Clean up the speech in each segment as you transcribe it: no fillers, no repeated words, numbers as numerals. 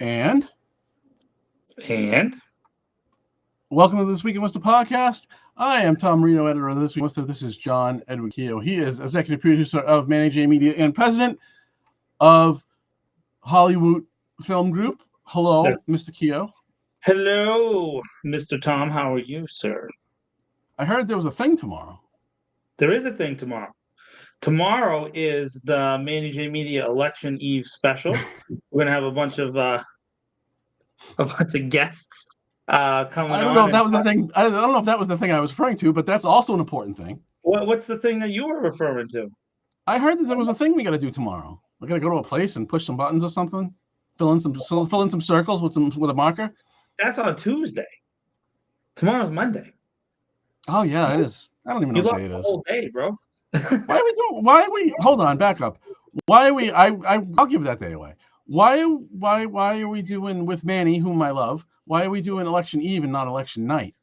And And welcome to This Week in Worcester podcast. I am Tom Marino, editor of This Week in Worcester. This is John Edward Keogh. He is executive producer of Managing Media and president of Hollywood Film Group. Hello, Mr. Keogh. hello, Mr. Tom. How are you, sir? I heard there was a thing tomorrow. There is a thing tomorrow. Tomorrow is the Managing Media Election Eve special. We're gonna have a bunch of guests coming I don't know on. if that was the thing. I don't know if that was the thing I was referring to, but that's also an important thing. What's the thing that you were referring to? I heard that there was a thing we got to do tomorrow. We got to go to a place and push some buttons or something. Fill in some circles with a marker. That's on Tuesday. Tomorrow's Monday. Oh yeah, it is. I don't even know You what lost day it the is. whole day, bro. Why are we hold on, back up. Why are we I'll give that day away. Why are we doing with Manny, whom I love? Why are we doing election eve and not election night?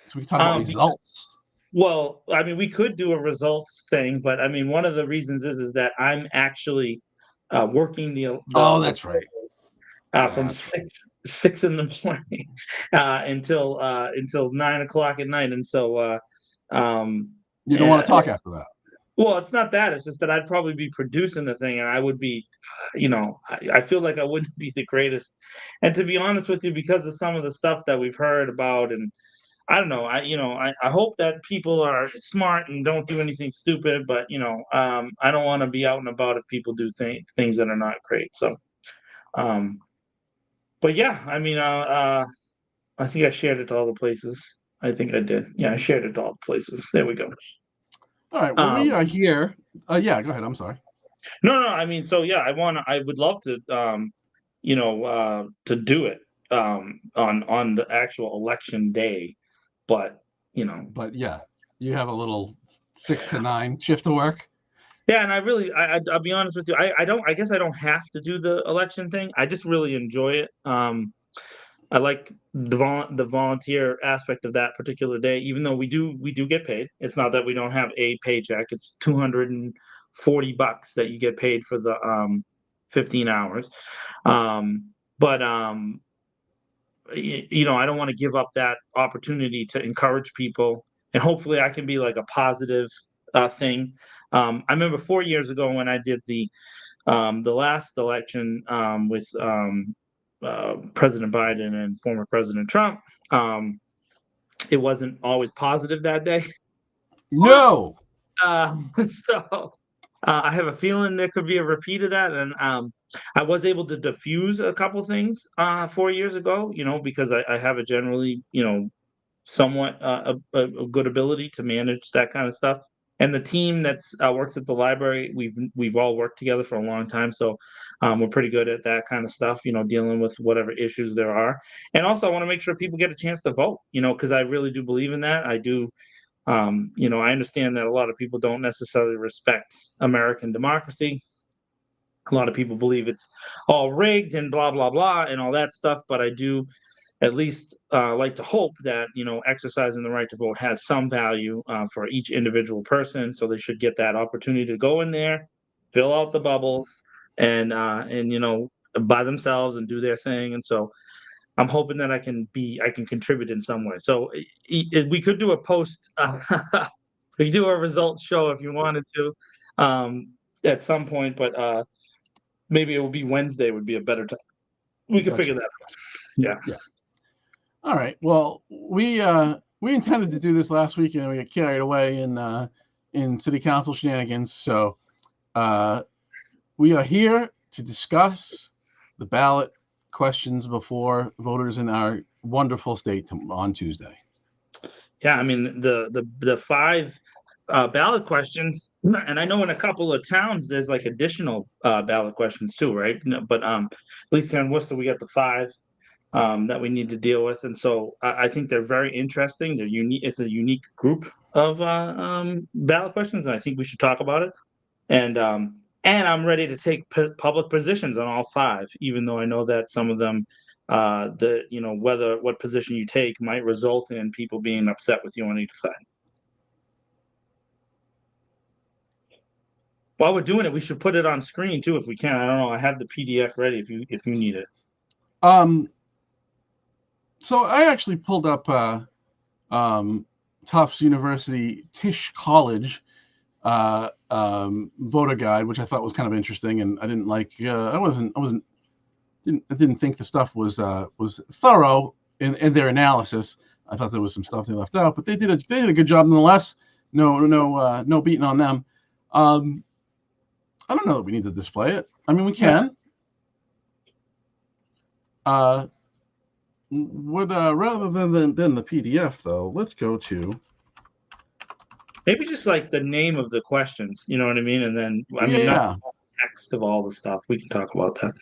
So we can talk about results. Well, I mean, we could do a results thing, but I mean, one of the reasons is that I'm actually working That's right. From That's six in the morning until 9 o'clock at night, and so you don't want to talk after that. well, it's not that. It's just that I'd probably be producing the thing, and I would be, I feel like I wouldn't be the greatest. And to be honest with you, because of some of the stuff that we've heard about, and I don't know, I hope that people are smart and don't do anything stupid, but I don't want to be out and about if people do things that are not great. So, but yeah, I mean, I think I shared it to all the places. I think I did. Yeah, I shared it to all the places. There we go. All right. Well, we are here. Yeah, go ahead. I'm sorry. No, I mean, so yeah, I would love to, to do it, on the actual election day, but But yeah, you have a little 6 to 9 shift to work. yeah, and I'll be honest with you, I guess I don't have to do the election thing. I just really enjoy it. I like the volunteer aspect of that particular day, even though we do get paid. It's not that we don't have a paycheck. It's $240 that you get paid for the 15 hours. But I don't want to give up that opportunity to encourage people, and hopefully I can be like a positive thing. I remember 4 years ago when I did the last election with President Biden and former President Trump. It wasn't always positive that day. No. So I have a feeling there could be a repeat of that. And I was able to diffuse a couple things 4 years ago, because I have a generally, somewhat a good ability to manage that kind of stuff. And the team that's works at the library, we've all worked together for a long time, so we're pretty good at that kind of stuff. Dealing with whatever issues there are, and also I want to make sure people get a chance to vote. Because I really do believe in that. I do. I understand that a lot of people don't necessarily respect American democracy. A lot of people believe it's all rigged and blah blah blah and all that stuff, but I do at least like to hope that exercising the right to vote has some value for each individual person. So they should get that opportunity to go in there, fill out the bubbles, and by themselves and do their thing. And so I'm hoping that I can contribute in some way. So we could do a post, we could do a results show if you wanted to at some point, but maybe it will be Wednesday would be a better time. We could figure that out. Yeah. All right. Well, we intended to do this last week, and we got carried away in city council shenanigans. So we are here to discuss the ballot questions before voters in our wonderful state on Tuesday. Yeah, I mean the five ballot questions, and I know in a couple of towns there's like additional ballot questions too, right? But at least here in Worcester we got the five that we need to deal with, and so I think they're very interesting. They're unique. It's a unique group of ballot questions, and I think we should talk about it. And I'm ready to take public positions on all five, even though I know that some of them, what position you take might result in people being upset with you on each side. While we're doing it, we should put it on screen too, if we can. I don't know. I have the PDF ready if you need it. So I actually pulled up Tufts University Tisch College voter guide, which I thought was kind of interesting, and I didn't like. I didn't think the stuff was thorough in their analysis. I thought there was some stuff they left out, but they did a good job nonetheless. No beating on them. I don't know that we need to display it. I mean, we can. Rather than the PDF though, let's go to maybe just like the name of the questions. You know what I mean? And then not the text of all the stuff. We can talk about that.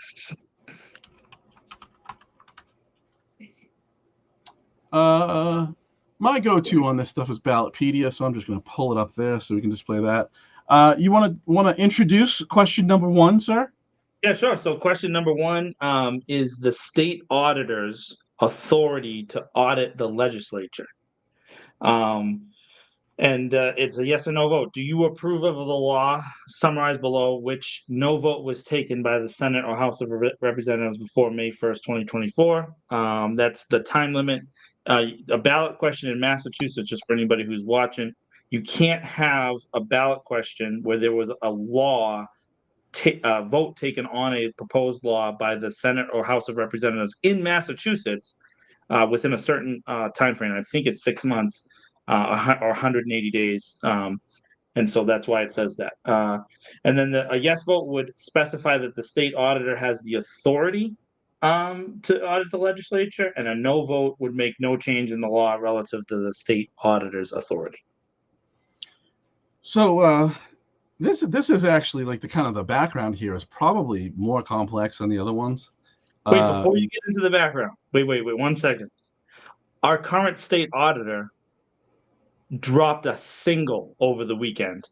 My go-to on this stuff is Ballotpedia, so I'm just going to pull it up there so we can display that. You want to introduce question number 1, sir? Yeah, sure. So question number 1 is the state auditor's authority to audit the legislature. And it's a yes or no vote. Do you approve of the law summarized below, which no vote was taken by the Senate or House of Representatives before May 1st, 2024? That's the time limit. A ballot question in Massachusetts, just for anybody who's watching, you can't have a ballot question where there was a law vote taken on a proposed law by the Senate or House of Representatives in Massachusetts within a certain time frame. I think it's 6 months or 180 days. And so that's why it says that. And then a yes vote would specify that the state auditor has the authority to audit the legislature, and a no vote would make no change in the law relative to the state auditor's authority. So this is actually like the background here is probably more complex than the other ones. Wait, before you get into the background, wait 1 second. Our current state auditor dropped a single over the weekend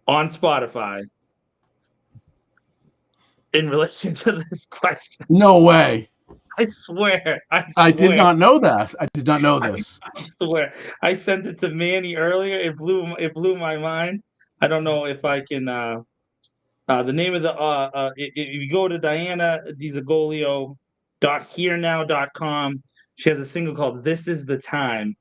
on Spotify in relation to this question. No way. I swear. I did not know that. I did not know this. I swear. I sent it to Manny earlier. It blew my mind. I don't know if I can the name of the if you go to Diana DiZagoglio.hearnow.com, she has a single called This Is the Time,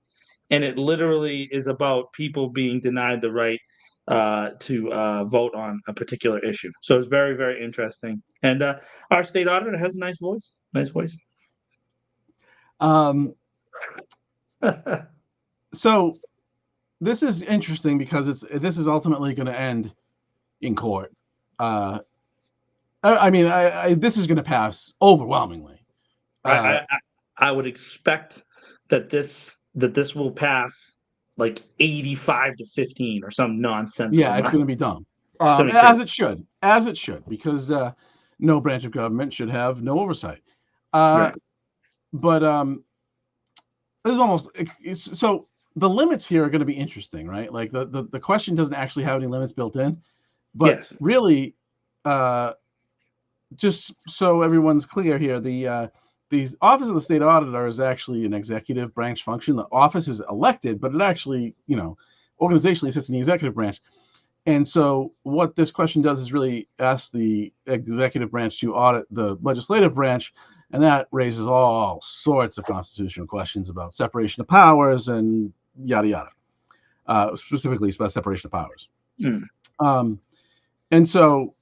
and it literally is about people being denied the right to vote on a particular issue. So it's very, very interesting. And our state auditor has a nice voice. So this is interesting because this is ultimately going to end in court. I mean, this is going to pass overwhelmingly. I would expect that this will pass like 85-15 or some nonsense. Yeah, it's going to be dumb. As it should, because no branch of government should have no oversight. Right. But there's so the limits here are going to be interesting, right? Like the question doesn't actually have any limits built in, but yes. Really, just so everyone's clear here, the office of the state auditor is actually an executive branch function. The office is elected, but it actually, organizationally sits in the executive branch. And so what this question does is really ask the executive branch to audit the legislative branch, and that raises all sorts of constitutional questions about separation of powers and yada yada, specifically about separation of powers. And so,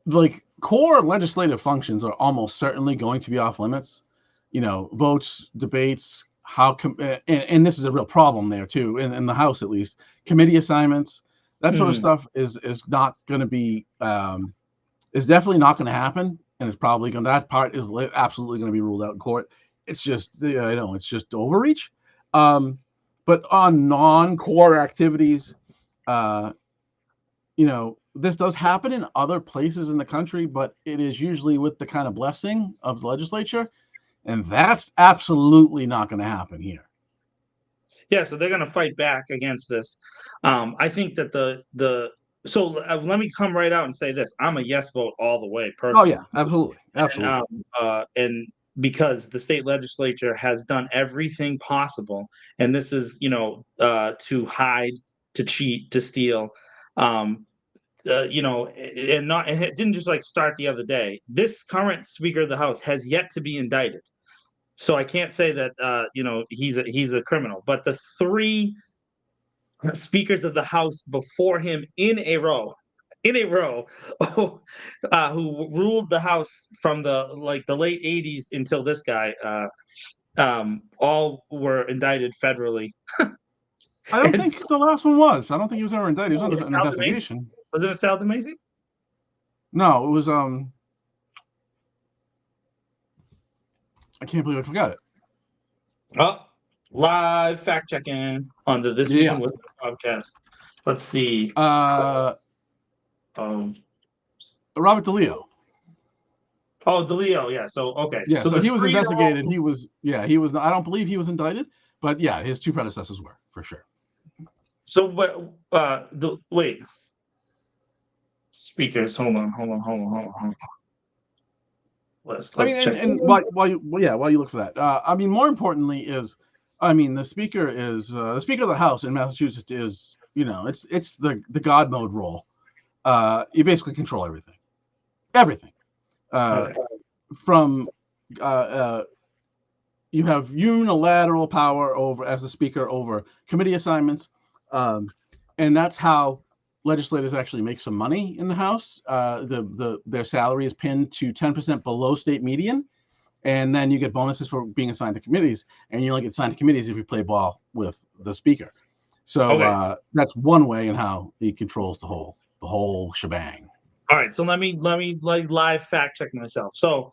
like, core legislative functions are almost certainly going to be off limits. Votes, debates, and this is a real problem there too, in the House at least. Committee assignments, that sort of stuff is not going to be, is definitely not going to happen, and it's probably that part is absolutely going to be ruled out in court. It's just, it's just overreach. But on non-core activities, this does happen in other places in the country, but it is usually with the kind of blessing of the legislature, and that's absolutely not going to happen here. Yeah, so they're going to fight back against this. I think that so let me come right out and say this: I'm a yes vote all the way, personally. Oh yeah, absolutely. And because the state legislature has done everything possible, and this is to hide, to cheat, to steal. and it didn't just like start the other day. This current Speaker of the House has yet to be indicted, so I can't say that he's a criminal. But the three speakers of the House before him in a row, who ruled the House from the late '80s until this guy, all were indicted federally. I don't And think the last one was. I don't think he was ever indicted. He was Oh, under it's an Sal investigation. Was it a Sal DeMacy? No, it was I can't believe I forgot it. Oh, live fact checking on the This Week in Worcester podcast. Let's see. Robert DeLeo. Oh, DeLeo, yeah. So okay. Yeah, so he was investigated. He was. I don't believe he was indicted, but yeah, his two predecessors were for sure. So, but wait. Speakers, hold on. Let's check. And while you look for that, I mean, more importantly is, I mean, the speaker of the House in Massachusetts is, it's the God mode role. You basically control everything. From you have unilateral power as the speaker over committee assignments, and that's how legislators actually make some money in the House. Their salary is pinned to 10% below state median, and then you get bonuses for being assigned to committees, and you only get assigned to committees if you play ball with the speaker. So that's one way in how he controls the whole shebang. All right, so let me live fact check myself. So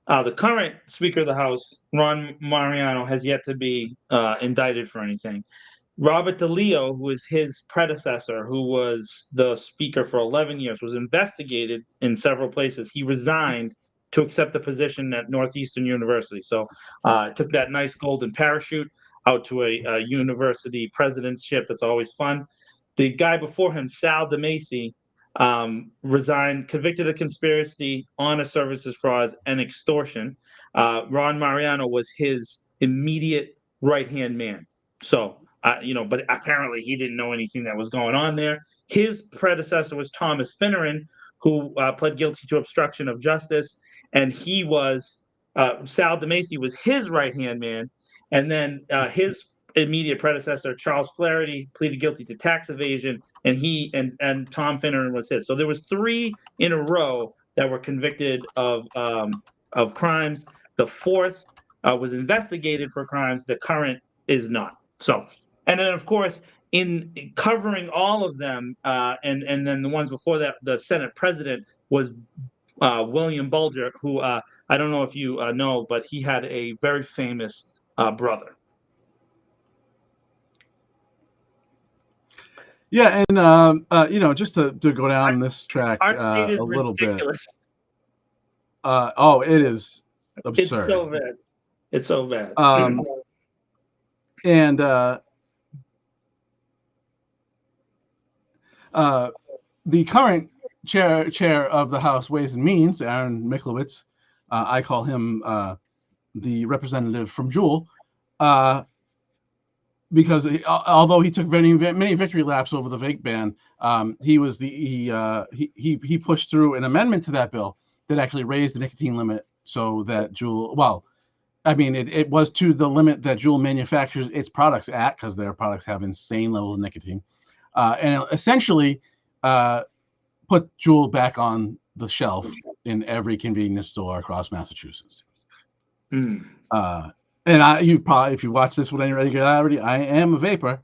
the current Speaker of the House, Ron Mariano, has yet to be indicted for anything. Robert DeLeo, who is his predecessor, who was the Speaker for 11 years, was investigated in several places. He resigned to accept a position at Northeastern University. So took that nice golden parachute out to a university presidentship. That's always fun. The guy before him, Sal DeMacy, resigned, convicted of conspiracy, honest services frauds, and extortion. Ron Mariano was his immediate right-hand man. So, but apparently he didn't know anything that was going on there. His predecessor was Thomas Finneran, who pled guilty to obstruction of justice, and he was Sal DeMacy was his right-hand man, and then his immediate predecessor, Charles Flaherty, pleaded guilty to tax evasion, and he and Tom Finneran was his. So there was three in a row that were convicted of crimes. The fourth was investigated for crimes. The current is not. So, and then of course, in covering all of them, and then the ones before that, the Senate president was William Bulger, who I don't know if you know, but he had a very famous brother. Yeah, and just to go down this track a little ridiculous. bit. It is absurd. It's so bad. And the current chair of the House Ways and Means, Aaron Michlowitz, I call him the representative from Jewel, because although he took many victory laps over the vape ban, he pushed through an amendment to that bill that actually raised the nicotine limit so that Juul, well, I mean, it was to the limit that Juul manufactures its products at, because their products have insane levels of nicotine, and essentially put Juul back on the shelf in every convenience store across Massachusetts. And if you watch this with any regularity, I am a vapor,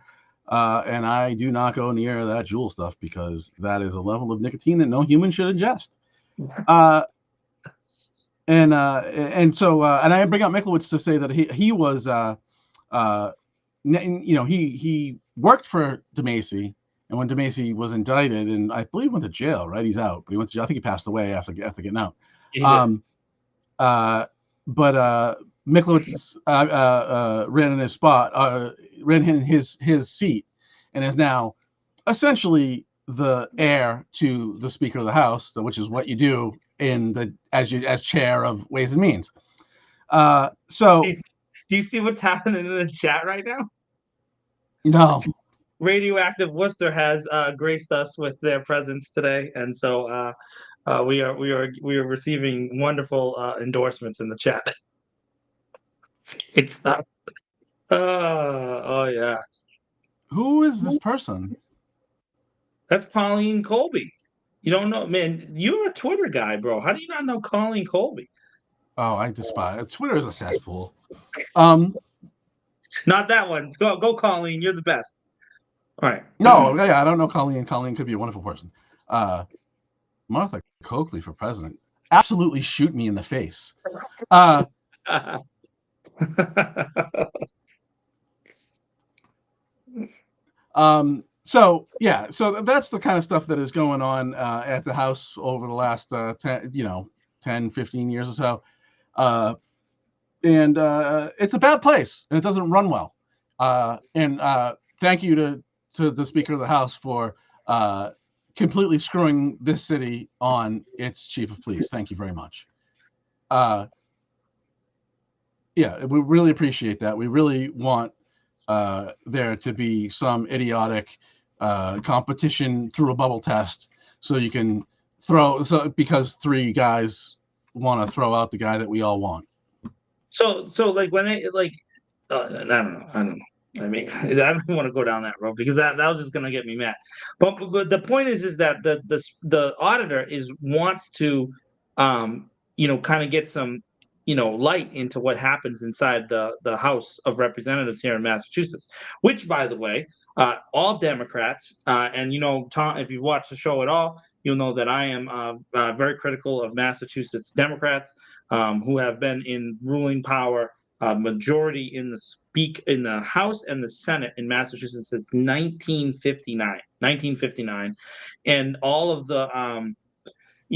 and I do not go near that Juul stuff because that is a level of nicotine that no human should ingest. And I bring up Michlowitz to say that he was, he worked for DeMacy, and when DeMacy was indicted, and I believe went to jail, right? He's out, but he went to jail. I think he passed away after getting out. But Michlowitz ran in his spot, ran in his seat, and is now essentially the heir to the Speaker of the House, which is what you do as chair of Ways and Means. So, do you see what's happening in the chat right now? No. Radioactive Worcester has graced us with their presence today, and so we are receiving wonderful endorsements in the chat. It's not. Oh yeah, Who is this person? that's Colleen Colby. You don't know, man. You're a Twitter guy, bro. How do you not know Colleen Colby? Oh, I despise Twitter is a cesspool. Not that one. Go, Colleen. You're the best. All right. No, yeah, I don't know Colleen. Colleen could be a wonderful person. Martha Coakley for president. Absolutely shoot me in the face. So yeah, so that's the kind of stuff that is going on at the House over the last 10, 15 years or so. And it's a bad place, and it doesn't run well. And thank you to the Speaker of the House for completely screwing this city on its chief of police. Thank you very much. Yeah, we really appreciate that. We really want there to be some idiotic competition through a bubble test, so you can because three guys want to throw out the guy that we all want. So like when they like, I don't know. I mean, I don't want to go down that road because that was just gonna get me mad. But the point is that the auditor wants to, kind of get some, light into what happens inside the House of Representatives here in Massachusetts. Which, by the way, all Democrats, and Tom, if you've watched the show at all, you'll know that I am very critical of Massachusetts Democrats who have been in ruling power. Majority in the House and the Senate in Massachusetts since 1959, and all of the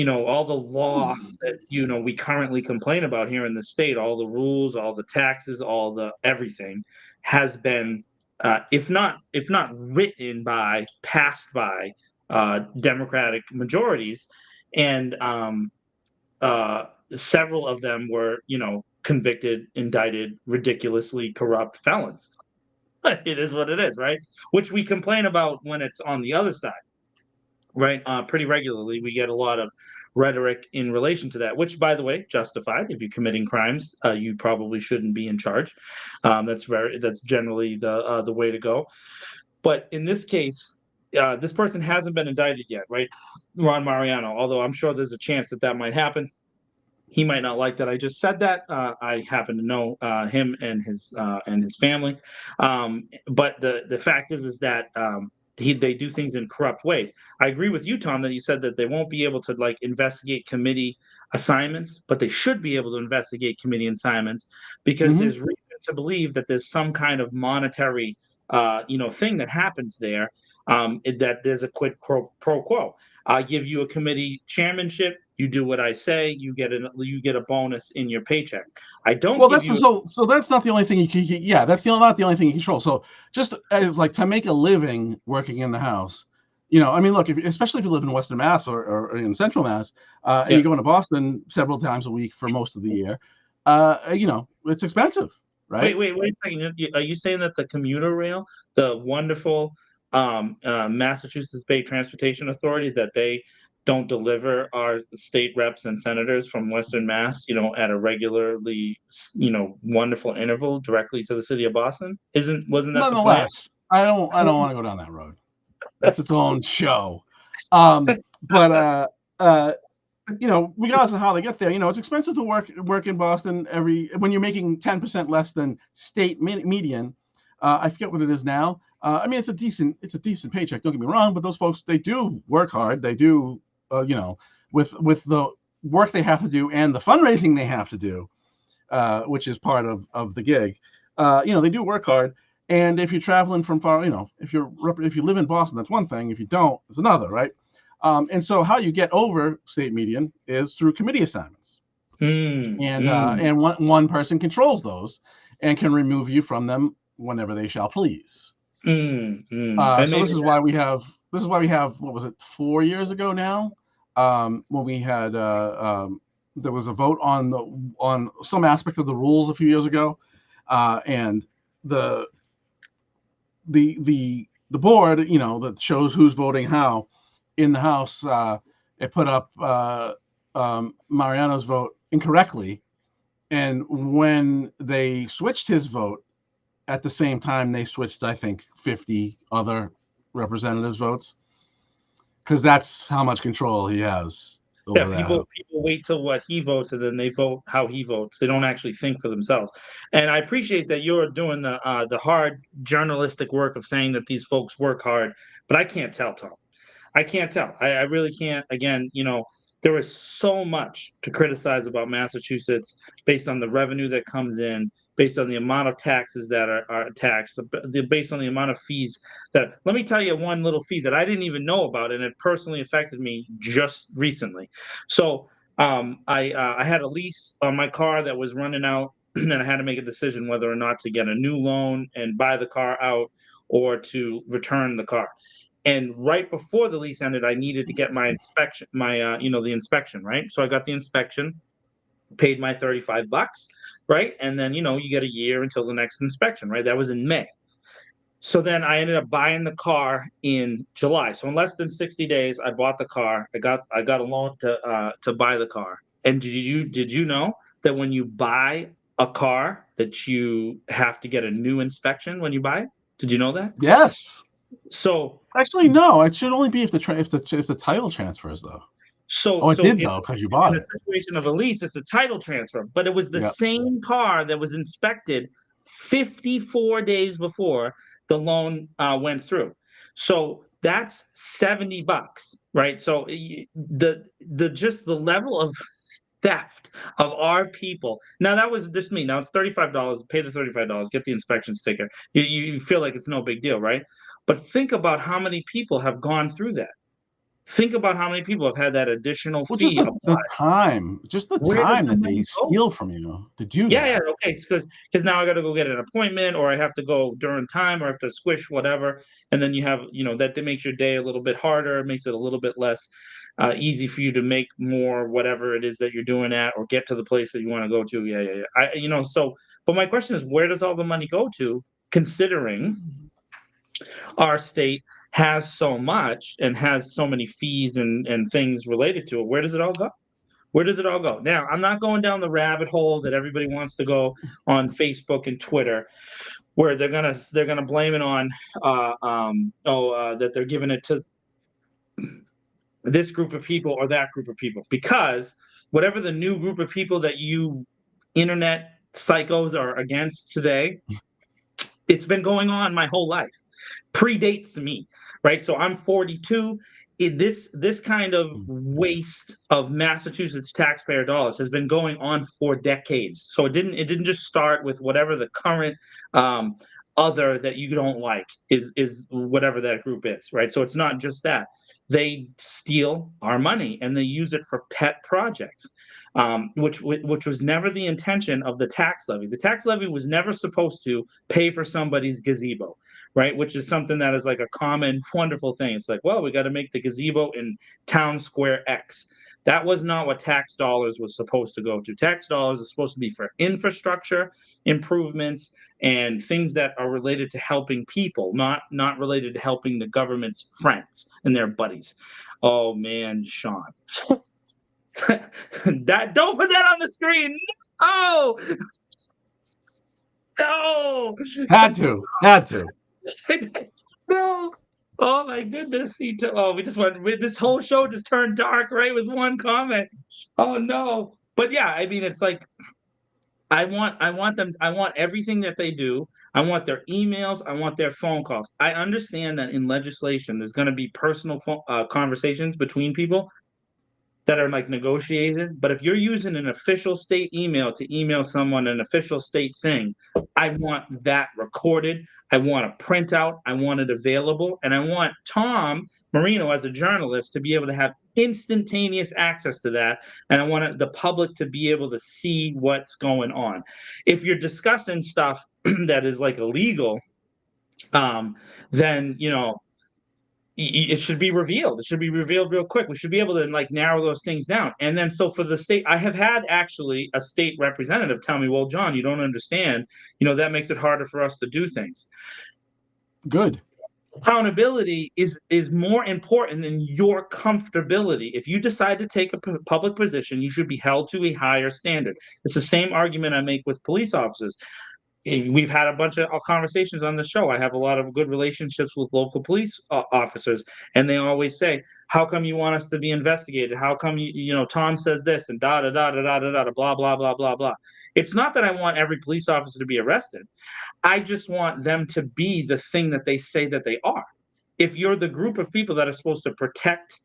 all the law that we currently complain about here in the state, all the rules, all the taxes, all the everything has been if not written by, passed by Democratic majorities, and several of them were convicted, indicted, ridiculously corrupt felons. But it is what it is, right? Which we complain about when it's on the other side, right? Pretty regularly, we get a lot of rhetoric in relation to that, which, by the way, justified. If you're committing crimes, you probably shouldn't be in charge. That's generally the way to go. But in this case, this person hasn't been indicted yet, right? Ron Mariano, although I'm sure there's a chance that might happen. He might not like that I just said that. I happen to know him and his family. But the fact is that they do things in corrupt ways. I agree with you, Tom, that you said that they won't be able to investigate committee assignments, but they should be able to investigate committee assignments because there's reason to believe that there's some kind of monetary thing that happens there, that there's a quid pro quo. I give you a committee chairmanship. You do what I say. You get a bonus in your paycheck. I don't. Well, so that's not the only thing you can. Yeah, that's not the only thing you control. So just as to make a living working in the House, I mean, look, especially if you live in Western Mass or in Central Mass, and you go into Boston several times a week for most of the year, it's expensive, right? Wait a second. Are you saying that the commuter rail, the wonderful Massachusetts Bay Transportation Authority, that they don't deliver our state reps and senators from Western Mass, at a regularly, wonderful interval directly to the city of Boston? Wasn't that the plan? I don't want to go down that road. That's its own show. But regardless of how they get there, it's expensive to work in Boston when you're making 10% less than state median. I forget what it is now. I mean, it's a decent paycheck. Don't get me wrong, but those folks, they do work hard. They do, with the work they have to do and the fundraising they have to do, which is part of the gig. They do work hard. And if you're traveling from far, if you live in Boston, that's one thing. If you don't, it's another, right? And so how you get over state median is through committee assignments. And one person controls those and can remove you from them whenever they shall please. So this is why we have what was it, 4 years ago now, when we had there was a vote on some aspect of the rules a few years ago, and the the board, that shows who's voting how in the House, it put up Mariano's vote incorrectly. And when they switched his vote, at the same time, they switched, I think, 50 other representatives' votes, because that's how much control he has over Yeah, that. people wait till what he votes and then they vote how he votes. They don't actually think for themselves. And I appreciate that you're doing the hard journalistic work of saying that these folks work hard, but I can't tell, Tom. I can't tell. I really can't. Again, there is so much to criticize about Massachusetts based on the revenue that comes in, based on the amount of taxes that are taxed, based on the amount of fees that. Let me tell you one little fee that I didn't even know about, and it personally affected me just recently. So I had a lease on my car that was running out, and I had to make a decision whether or not to get a new loan and buy the car out or to return the car. And right before the lease ended, I needed to get my inspection, the inspection, right? So I got the inspection, paid my $35, right? And then, you get a year until the next inspection, right? That was in May. So then I ended up buying the car in July. So in less than 60 days, I bought the car. I got a loan to buy the car. And did you know that when you buy a car that you have to get a new inspection when you buy it? Did you know that? Yes. So Actually, no. It should only be if the title transfers, though. So, it did though, because you bought in it. the situation of a lease, it's a title transfer, but it was the Yep. same car that was inspected 54 days before the loan went through. So that's $70, right? So just the level of theft of our people. Now that was just me. Now it's $35. Pay the $35. Get the inspection sticker. You feel like it's no big deal, right? But think about how many people have gone through that. Think about how many people have had that additional Well, just fee the applied. time, Where does the that they money go? steal from you to do Yeah, that. okay, because now I gotta go get an appointment, or I have to go during time, or I have to squish whatever, and then you have, that makes your day a little bit harder, makes it a little bit less easy for you to make more whatever it is that you're doing at, or get to the place that you wanna go to. Yeah. But my question is, where does all the money go to, considering our state has so much and has so many fees and things related to it? Where does it all go? Where does it all go? Now, I'm not going down the rabbit hole that everybody wants to go on Facebook and Twitter, where they're gonna blame it on that they're giving it to this group of people or that group of people, because whatever the new group of people that you internet psychos are against today, it's been going on my whole life, predates me, right? So I'm 42. This kind of waste of Massachusetts taxpayer dollars has been going on for decades. So it didn't just start with whatever the current other that you don't like is whatever that group is, right? So it's not just that. They steal our money and they use it for pet projects, which was never the intention of the tax levy. The tax levy was never supposed to pay for somebody's gazebo, right? Which is something that is like a common, wonderful thing. It's like, well, we got to make the gazebo in town square X. That was not what tax dollars was supposed to go to. Tax dollars are supposed to be for infrastructure improvements and things that are related to helping people, not related to helping the government's friends and their buddies. Oh man, Sean. Don't put that on the screen. Oh no. Had to. No. Oh my goodness. We just went. This whole show just turned dark, right, with one comment. Oh no. But yeah, I mean, it's like I want them. I want everything that they do. I want their emails. I want their phone calls. I understand that in legislation, there's going to be personal conversations between people that are like negotiated. But if you're using an official state email to email someone an official state thing, I want that recorded. I want a printout. I want it available. And I want Tom Marino, as a journalist, to be able to have instantaneous access to that. And I want the public to be able to see what's going on. If you're discussing stuff that is like illegal, then, it should be revealed. It should be revealed real quick. We should be able to like narrow those things down. And then so for the state, I have had actually a state representative tell me, well, John, you don't understand, that makes it harder for us to do things. Good. Accountability is more important than your comfortability. If you decide to take a public position, you should be held to a higher standard. It's the same argument I make with police officers. We've had a bunch of conversations on the show. I have a lot of good relationships with local police officers, and they always say, "How come you want us to be investigated? How come Tom says this and da da da da da da da blah blah blah blah blah." It's not that I want every police officer to be arrested. I just want them to be the thing that they say that they are. If you're the group of people that are supposed to protect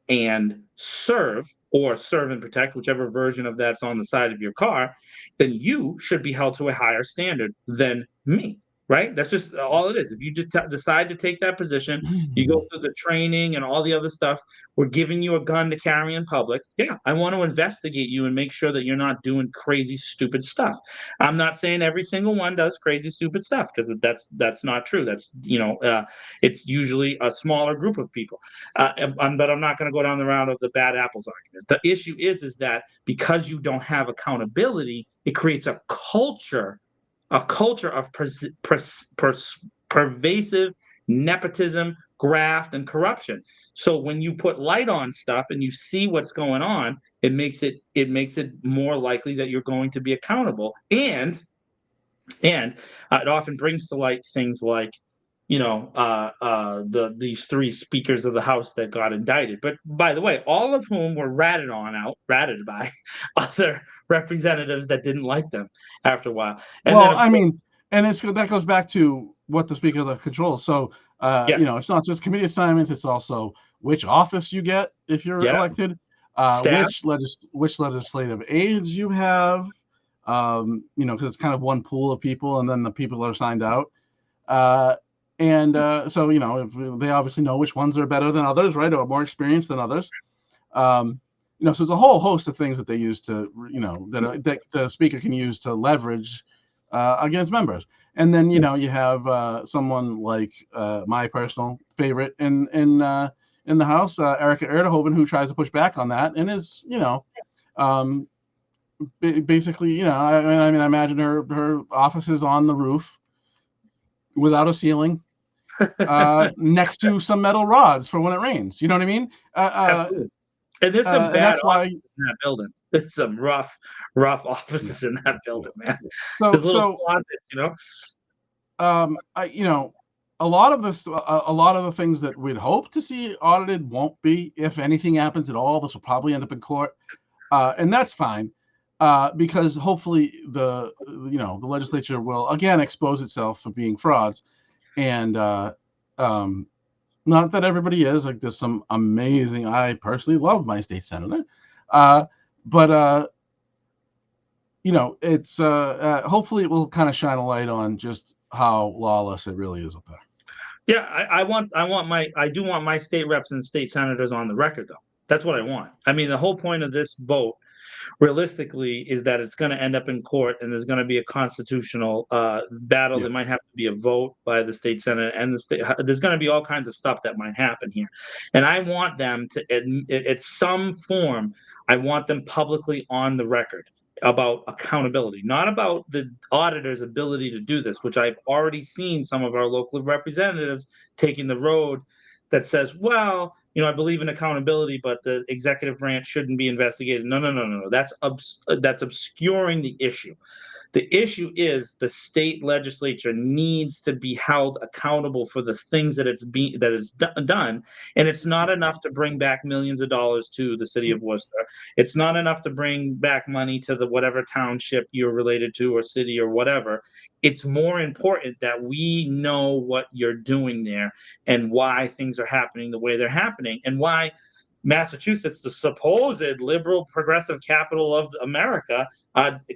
and serve, or serve and protect, whichever version of that's on the side of your car, then you should be held to a higher standard than me. Right? That's just all it is. If you decide to take that position, you go through the training and all the other stuff. We're giving you a gun to carry in public. Yeah, I want to investigate you and make sure that you're not doing crazy, stupid stuff. I'm not saying every single one does crazy, stupid stuff, because that's not true. That's it's usually a smaller group of people. But I'm not going to go down the route of the bad apples argument. The issue is that because you don't have accountability, it creates a culture of pervasive nepotism, graft, and corruption. So when you put light on stuff and you see what's going on, it makes it more likely that you're going to be accountable. And it often brings to light things like, these three speakers of the House that got indicted. But by the way, all of whom were ratted by other representatives that didn't like them after a while. And well, I mean, and that goes back to what the Speaker of the controls. So, Yeah. it's not just committee assignments; it's also which office you get if you're Yeah. elected, Staff. which legislative aides you have. Because it's kind of one pool of people, and then the people are signed out. So if they obviously know which ones are better than others, right, or more experienced than others. So there's a whole host of things that they use to, that the speaker can use to leverage against members. And then you have someone like my personal favorite in the House, Erica Erdehoven, who tries to push back on that and is basically I imagine her office is on the roof without a ceiling. Next to some metal rods for when it rains. You know what I mean? And there's some bad offices in that building. There's some rough offices in that building, man. There's little closets, a lot of the things that we'd hope to see audited won't be. If anything happens at all, this will probably end up in court, and that's fine, because hopefully the legislature will again expose itself for being frauds. And not that everybody is, like, there's some amazing, I personally love my state senator, but it's hopefully it will kind of shine a light on just how lawless it really is up there. Yeah, I do want my state reps and state senators on the record, though. That's what I want. I mean, the whole point of this vote, realistically, is that it's going to end up in court, and there's going to be a constitutional battle. Yeah. There might have to be a vote by the state senate and the state. There's going to be all kinds of stuff that might happen here, and I want them to, at some form, I want them publicly on the record about accountability, not about the auditor's ability to do this, which I've already seen some of our local representatives taking the road that says, well, I believe in accountability, but the executive branch shouldn't be investigated. No. That's obscuring the issue. The issue is the state legislature needs to be held accountable for the things that it's done, and it's not enough to bring back millions of dollars to the city of Worcester. It's not enough to bring back money to the whatever township you're related to or city or whatever. It's more important that we know what you're doing there and why things are happening the way they're happening, and why Massachusetts, the supposed liberal progressive capital of America,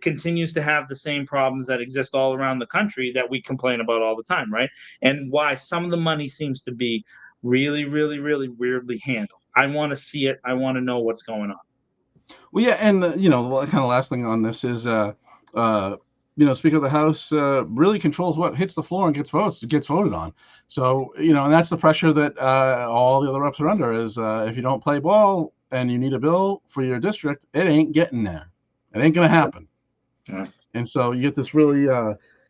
continues to have the same problems that exist all around the country that we complain about all the time, right? And why some of the money seems to be really, really, really weirdly handled. I want to see it. I want to know what's going on. Well, yeah, and the kind of last thing on this is Speaker of the House really controls what hits the floor and gets voted on. So, and that's the pressure that all the other reps are under is if you don't play ball and you need a bill for your district, it ain't getting there. It ain't going to happen. Yeah. And so you get this really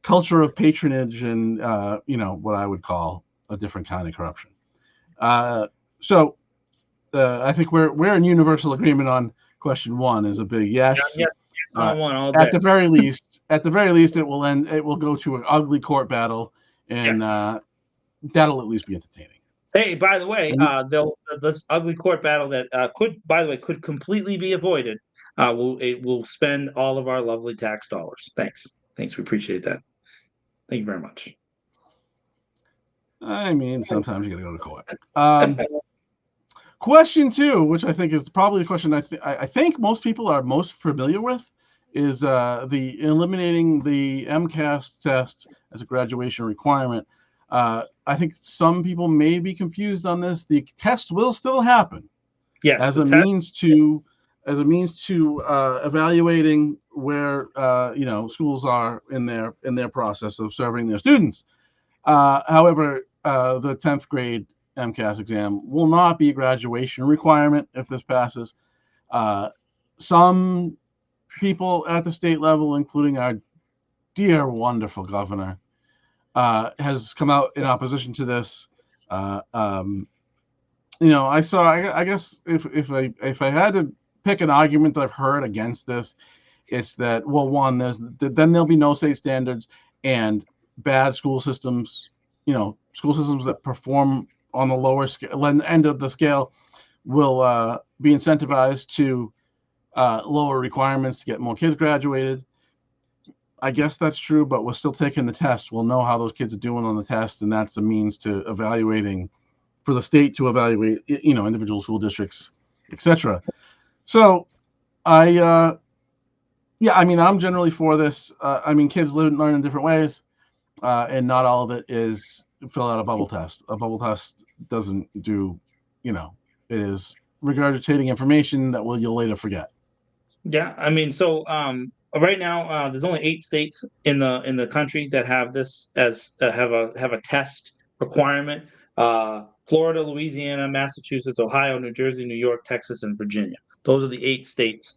culture of patronage and, what I would call a different kind of corruption. So I think we're in universal agreement on question one is a big yes. Yes, on one all At day. the very least, it will end. It will go to an ugly court battle, and that'll at least be entertaining. Hey, by the way, this ugly court battle that could completely be avoided. Will spend all of our lovely tax dollars. Thanks, we appreciate that. Thank you very much. I mean, sometimes you got to go to court. Question two, which I think is probably the question I think most people are most familiar with, is the eliminating the MCAS test as a graduation requirement. I think some people may be confused on this. The test will still happen, yes, as a means to evaluating where schools are in their process of serving their students. However, the 10th grade MCAS exam will not be a graduation requirement if this passes. Some people at the state level, including our dear, wonderful governor, has come out in opposition to this. I guess if I had to pick an argument that I've heard against this, it's that, well, one, then there'll be no state standards, and bad school systems that perform on the lower scale, end of the scale, will be incentivized to lower requirements to get more kids graduated. I guess that's true, but we're still taking the test. We'll know how those kids are doing on the test, and that's a means to evaluating, for the state to evaluate, individual school districts, etc. So, I'm generally for this. Kids learn in different ways, and not all of it is fill out a bubble test. A bubble test doesn't do, it is regurgitating information that you'll later forget. Yeah, right now, there's only 8 states in the country that have this as have a test requirement. Florida, Louisiana, Massachusetts, Ohio, New Jersey, New York, Texas, and Virginia. Those are the 8 states.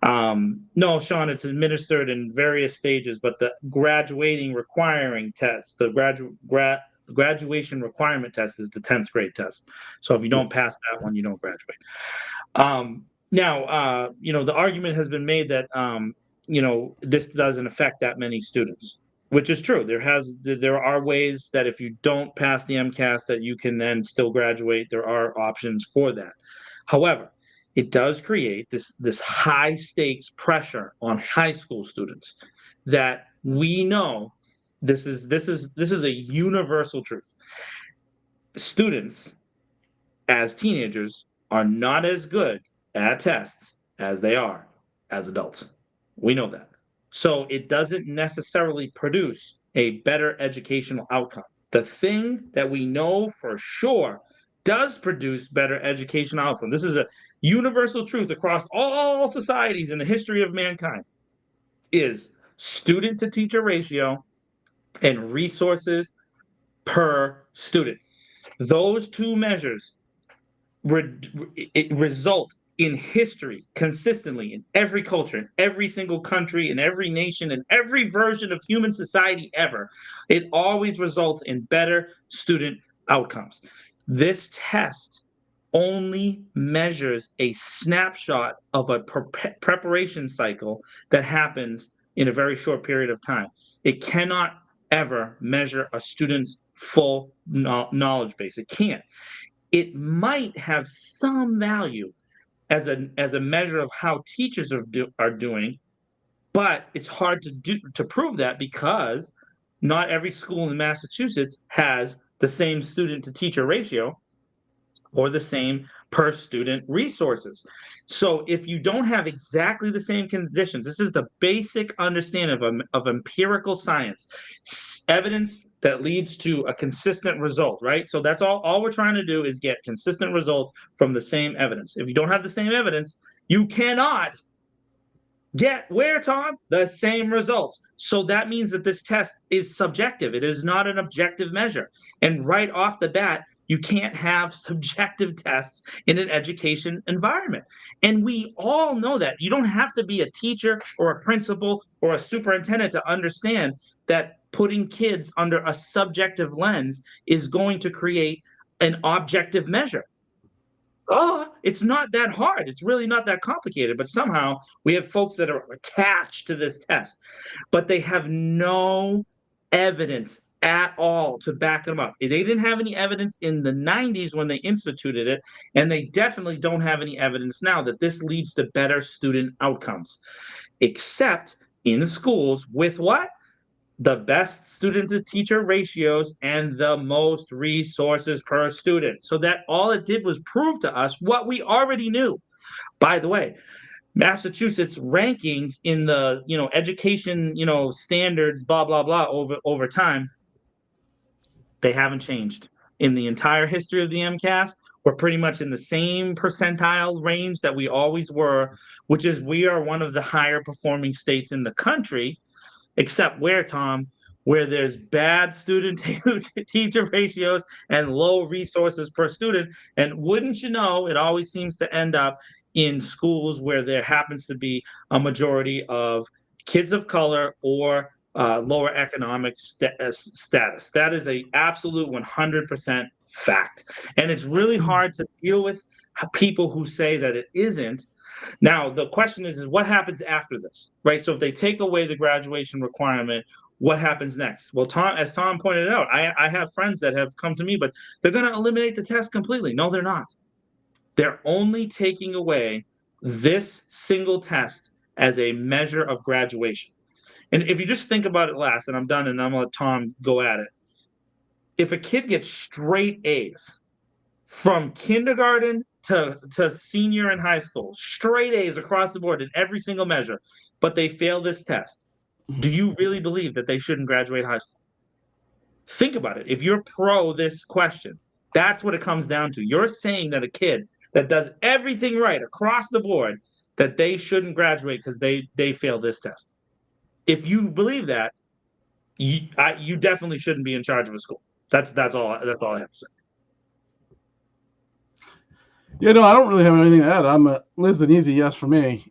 No, Sean, it's administered in various stages, but the graduation requirement test is the 10th grade test. So if you don't pass that one, you don't graduate. Now, the argument has been made that this doesn't affect that many students, which is true. There are ways that if you don't pass the MCAS that you can then still graduate. There are options for that. However, it does create this high stakes pressure on high school students that we know this is a universal truth. Students as teenagers are not as good at tests as they are as adults. We know that. So it doesn't necessarily produce a better educational outcome. The thing that we know for sure does produce better educational outcome. This is a universal truth across all societies in the history of mankind, is student to teacher ratio and resources per student. Those two measures result in history consistently in every culture, in every single country, in every nation, in every version of human society ever. It always results in better student outcomes. This test only measures a snapshot of a preparation cycle that happens in a very short period of time. It cannot ever measure a student's full knowledge base. It can't. It might have some value as a measure of how teachers are doing, but it's hard to prove that because not every school in Massachusetts has the same student to teacher ratio or the same per student resources. So if you don't have exactly the same conditions, this is the basic understanding of empirical science, evidence that leads to a consistent result, right? So that's all we're trying to do is get consistent results from the same evidence. If you don't have the same evidence, you cannot get where, Tom? The same results. So that means that this test is subjective. It is not an objective measure. And right off the bat, you can't have subjective tests in an education environment. And we all know that. You don't have to be a teacher or a principal or a superintendent to understand that putting kids under a subjective lens is going to create an objective measure. Oh, it's not that hard. It's really not that complicated. But somehow we have folks that are attached to this test, but they have no evidence at all to back them up. They didn't have any evidence in the 90s when they instituted it, and they definitely don't have any evidence now that this leads to better student outcomes, except in schools with what? The best student to teacher ratios and the most resources per student. So that all it did was prove to us what we already knew. By the way, Massachusetts rankings in the education standards blah blah blah over time, they haven't changed. In the entire history of the MCAS, we're pretty much in the same percentile range that we always were, which is we are one of the higher performing states in the country. Except where, Tom? Where there's bad student teacher ratios and low resources per student. And wouldn't you know, it always seems to end up in schools where there happens to be a majority of kids of color or lower economic status. That is a absolute 100% fact. And it's really hard to deal with people who say that it isn't. Now, the question is what happens after this, right? So if they take away the graduation requirement, what happens next? Well, as Tom pointed out, I have friends that have come to me, but they're going to eliminate the test completely. No, they're not. They're only taking away this single test as a measure of graduation. And if you just think about it last, and I'm done, and I'm going to let Tom go at it. If a kid gets straight A's from kindergarten to senior in high school, straight A's across the board in every single measure, but they fail this test, do you really believe that they shouldn't graduate high school? Think about it. If you're pro this question, that's what it comes down to. You're saying that a kid that does everything right across the board, that they shouldn't graduate because they failed this test. If you believe that, you definitely shouldn't be in charge of a school. That's all I have to say. Yeah, no, I don't really have anything to add. Liz, an easy yes for me.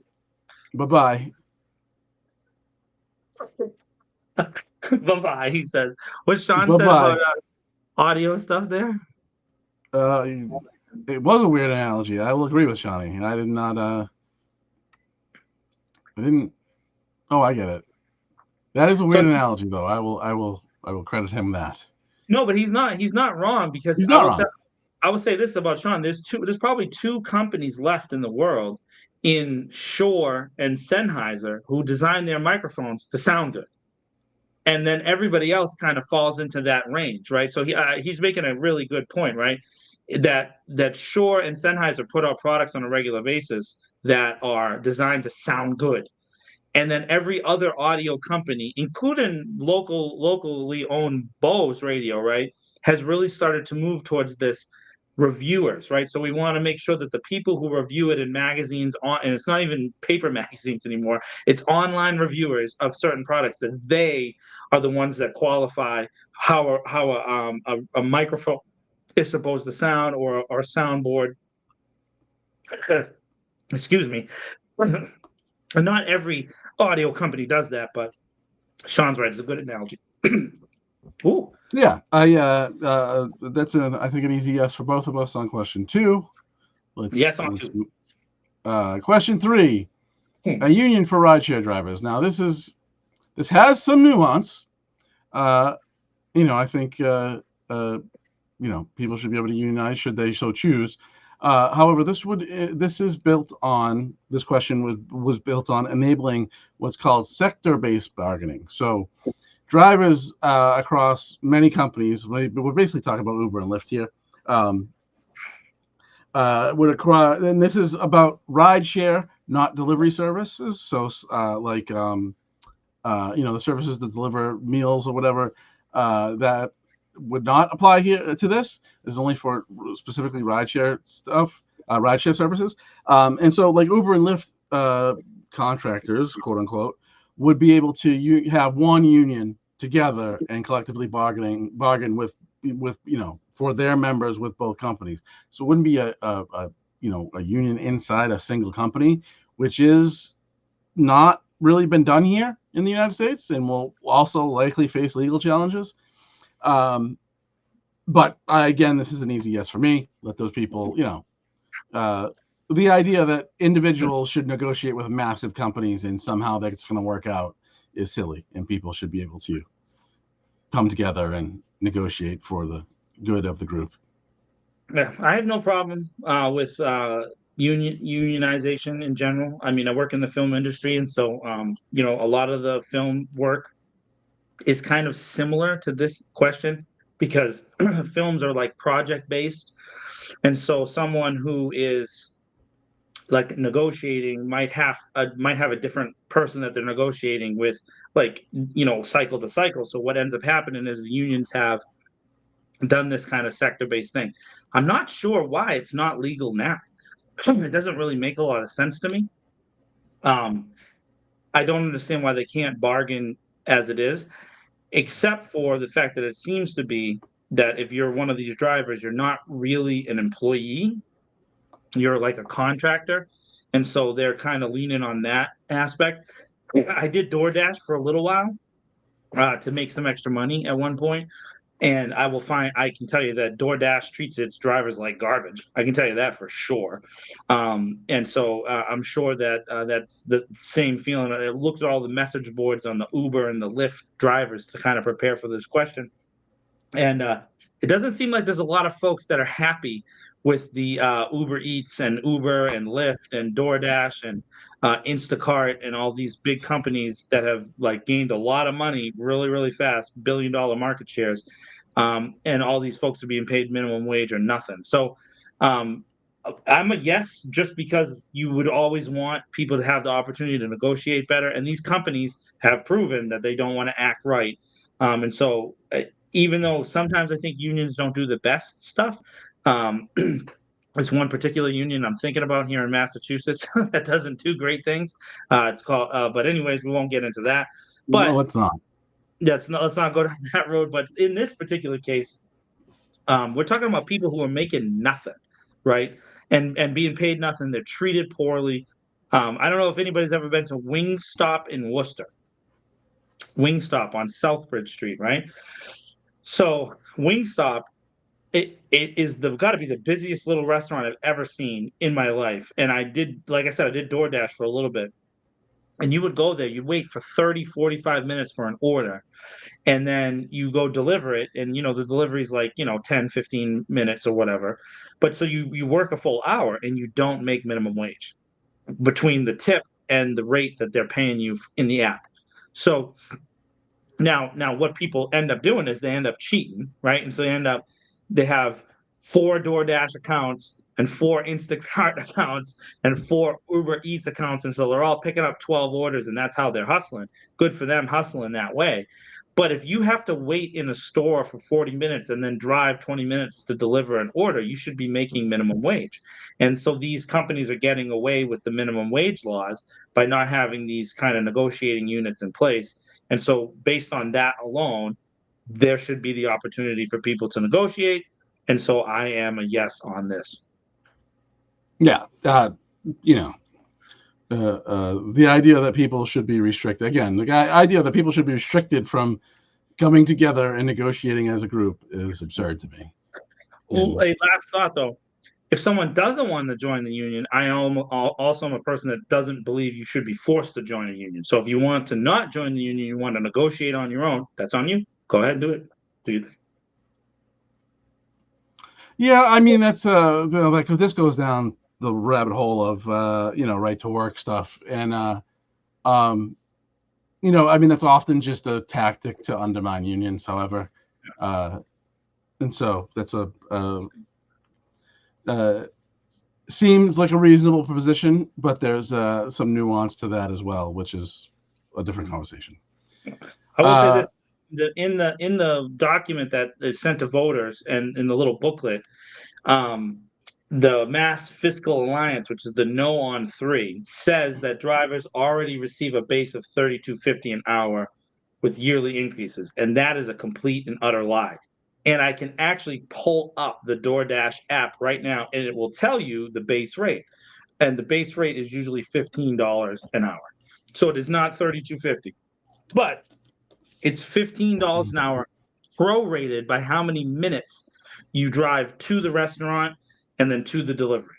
Bye-bye. Bye-bye, he says. What Sean Bye-bye. said about audio stuff there? It was a weird analogy. I will agree with Shawnee. I did not. I didn't. Oh, I get it. That is a weird analogy, though. I will credit him that. No, but he's not wrong, because he's not wrong. I will say this about Sean. There's probably two companies left in the world, in Shure and Sennheiser, who design their microphones to sound good. And then everybody else kind of falls into that range, right? So he's making a really good point, right? That Shure and Sennheiser put out products on a regular basis that are designed to sound good. And then every other audio company, including locally owned Bose Radio, right, has really started to move towards this reviewers, right? So we want to make sure that the people who review it in magazines, and it's not even paper magazines anymore, it's online reviewers of certain products, that they are the ones that qualify how a microphone is supposed to sound, or a soundboard. Excuse me. And not every audio company does that, but Sean's right. It's a good analogy. Ooh. Yeah, that's I think an easy yes for both of us on question 2. Yes on 2. Question 3. A union for rideshare drivers. Now this has some nuance. I think people should be able to unionize should they so choose. However, this question was built on enabling what's called sector-based bargaining. So drivers across many companies, we're basically talking about Uber and Lyft here, and this is about rideshare, not delivery services. So the services that deliver meals or whatever, that would not apply here to this. Is only for specifically rideshare stuff, rideshare services. And so like Uber and Lyft contractors, quote unquote, would be able to have one union together and collectively bargain with for their members with both companies. So it wouldn't be a union inside a single company, which is not really been done here in the United States, and will also likely face legal challenges. But again, this is an easy yes for me. Let those people, the idea that individuals should negotiate with massive companies and somehow that's going to work out is silly, and people should be able to come together and negotiate for the good of the group. Yeah, I have no problem with unionization in general. I mean, I work in the film industry, and so a lot of the film work is kind of similar to this question because films are like project based, and so someone who is like negotiating might have a different person that they're negotiating with, like cycle to cycle. So what ends up happening is the unions have done this kind of sector based thing. I'm not sure why it's not legal now. It doesn't really make a lot of sense to me. Um, I don't understand why they can't bargain as it is, except for the fact that it seems to be that if you're one of these drivers, you're not really an employee, you're like a contractor. And so they're kind of leaning on that aspect. I did DoorDash for a little while to make some extra money at one point. And I can tell you that DoorDash treats its drivers like garbage. I can tell you that for sure. And so I'm sure that that's the same feeling. I looked at all the message boards on the Uber and the Lyft drivers to kind of prepare for this question. And it doesn't seem like there's a lot of folks that are happy with the Uber Eats and Uber and Lyft and DoorDash and Instacart and all these big companies that have like gained a lot of money really, really fast, billion-dollar market shares, and all these folks are being paid minimum wage or nothing. So um, I'm a yes, just because you would always want people to have the opportunity to negotiate better, and these companies have proven that they don't want to act right. And so even though sometimes I think unions don't do the best stuff. Um, there's one particular union I'm thinking about here in Massachusetts that doesn't do great things. It's called, but anyways, we won't get into that. No, But it's not. let's not go down that road. But in this particular case, we're talking about people who are making nothing, right? And being paid nothing. They're treated poorly. I don't know if anybody's ever been to Wingstop in Worcester. Wingstop on Southbridge Street, right? So Wingstop, it is the got to be the busiest little restaurant I've ever seen in my life. And like I said, I did DoorDash for a little bit. And you would go there, you'd wait for 30, 45 minutes for an order, and then you go deliver it. And, the delivery is like, 10, 15 minutes or whatever. But so you work a full hour and you don't make minimum wage between the tip and the rate that they're paying you in the app. So now what people end up doing is they end up cheating, right? And so they have 4 DoorDash accounts and 4 Instacart accounts and 4 Uber Eats accounts, and so they're all picking up 12 orders, and that's how they're hustling. Good for them hustling that way. But if you have to wait in a store for 40 minutes and then drive 20 minutes to deliver an order, you should be making minimum wage. And so these companies are getting away with the minimum wage laws by not having these kind of negotiating units in place. And so based on that alone, there should be the opportunity for people to negotiate. And so I am a yes on this. Yeah. The idea that people should be restricted, again, the idea that people should be restricted from coming together and negotiating as a group is absurd to me. Well, a last thought though, if someone doesn't want to join the union, I am also am a person that doesn't believe you should be forced to join a union. So if you want to not join the union, you want to negotiate on your own, that's on you. Go ahead and do it. Do you think? Yeah, I mean that's like, because this goes down the rabbit hole of right to work stuff, and um, I mean that's often just a tactic to undermine unions. However, and so that's seems like a reasonable position, but there's some nuance to that as well, which is a different conversation. I will say this: in the document that is sent to voters and in the little booklet, the Mass Fiscal Alliance, which is the no on 3, says that drivers already receive a base of $32.50 an hour with yearly increases, and that is a complete and utter lie. And I can actually pull up the DoorDash app right now, and it will tell you the base rate. And the base rate is usually $15 an hour. So it is not $32.50, but it's $15 an hour prorated by how many minutes you drive to the restaurant and then to the delivery.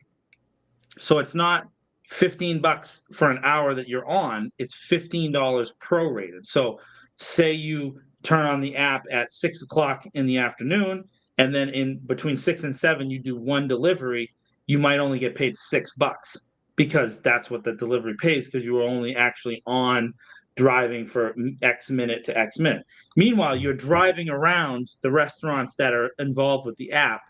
So it's not $15 for an hour that you're on, it's $15 prorated. So say you turn on the app at 6 o'clock in the afternoon, and then in between 6 and 7, you do one delivery, you might only get paid $6 because that's what the delivery pays, because you were only actually on driving for X minute to X minute. Meanwhile, you're driving around the restaurants that are involved with the app.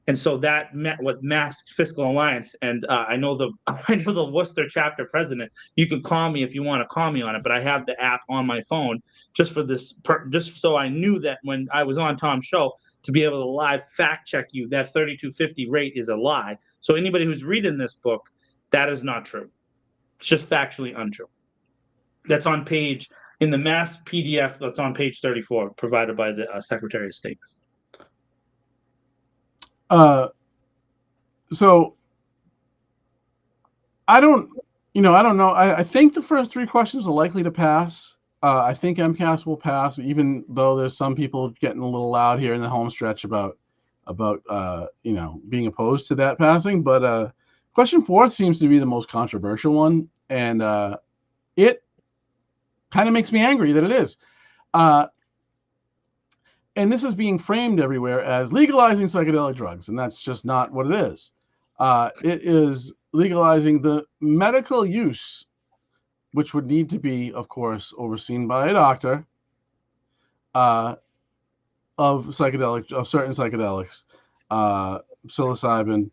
And so that met what Mass Fiscal Alliance, and I know the Worcester chapter president. You can call me if you want to call me on it, but I have the app on my phone just for this, just so I knew that when I was on Tom's show to be able to live fact check you that $32.50 rate is a lie. So anybody who's reading this book, that is not true. It's just factually untrue. That's on page in the Mass PDF. That's on page 34, provided by the Secretary of State. So I don't know. I think the first 3 questions are likely to pass. I think MCAS will pass, even though there's some people getting a little loud here in the home stretch about being opposed to that passing. But question 4 seems to be the most controversial one, and it kind of makes me angry that it is. And this is being framed everywhere as legalizing psychedelic drugs, and that's just not what it is. It is legalizing the medical use, which would need to be, of course, overseen by a doctor, of certain psychedelics, psilocybin,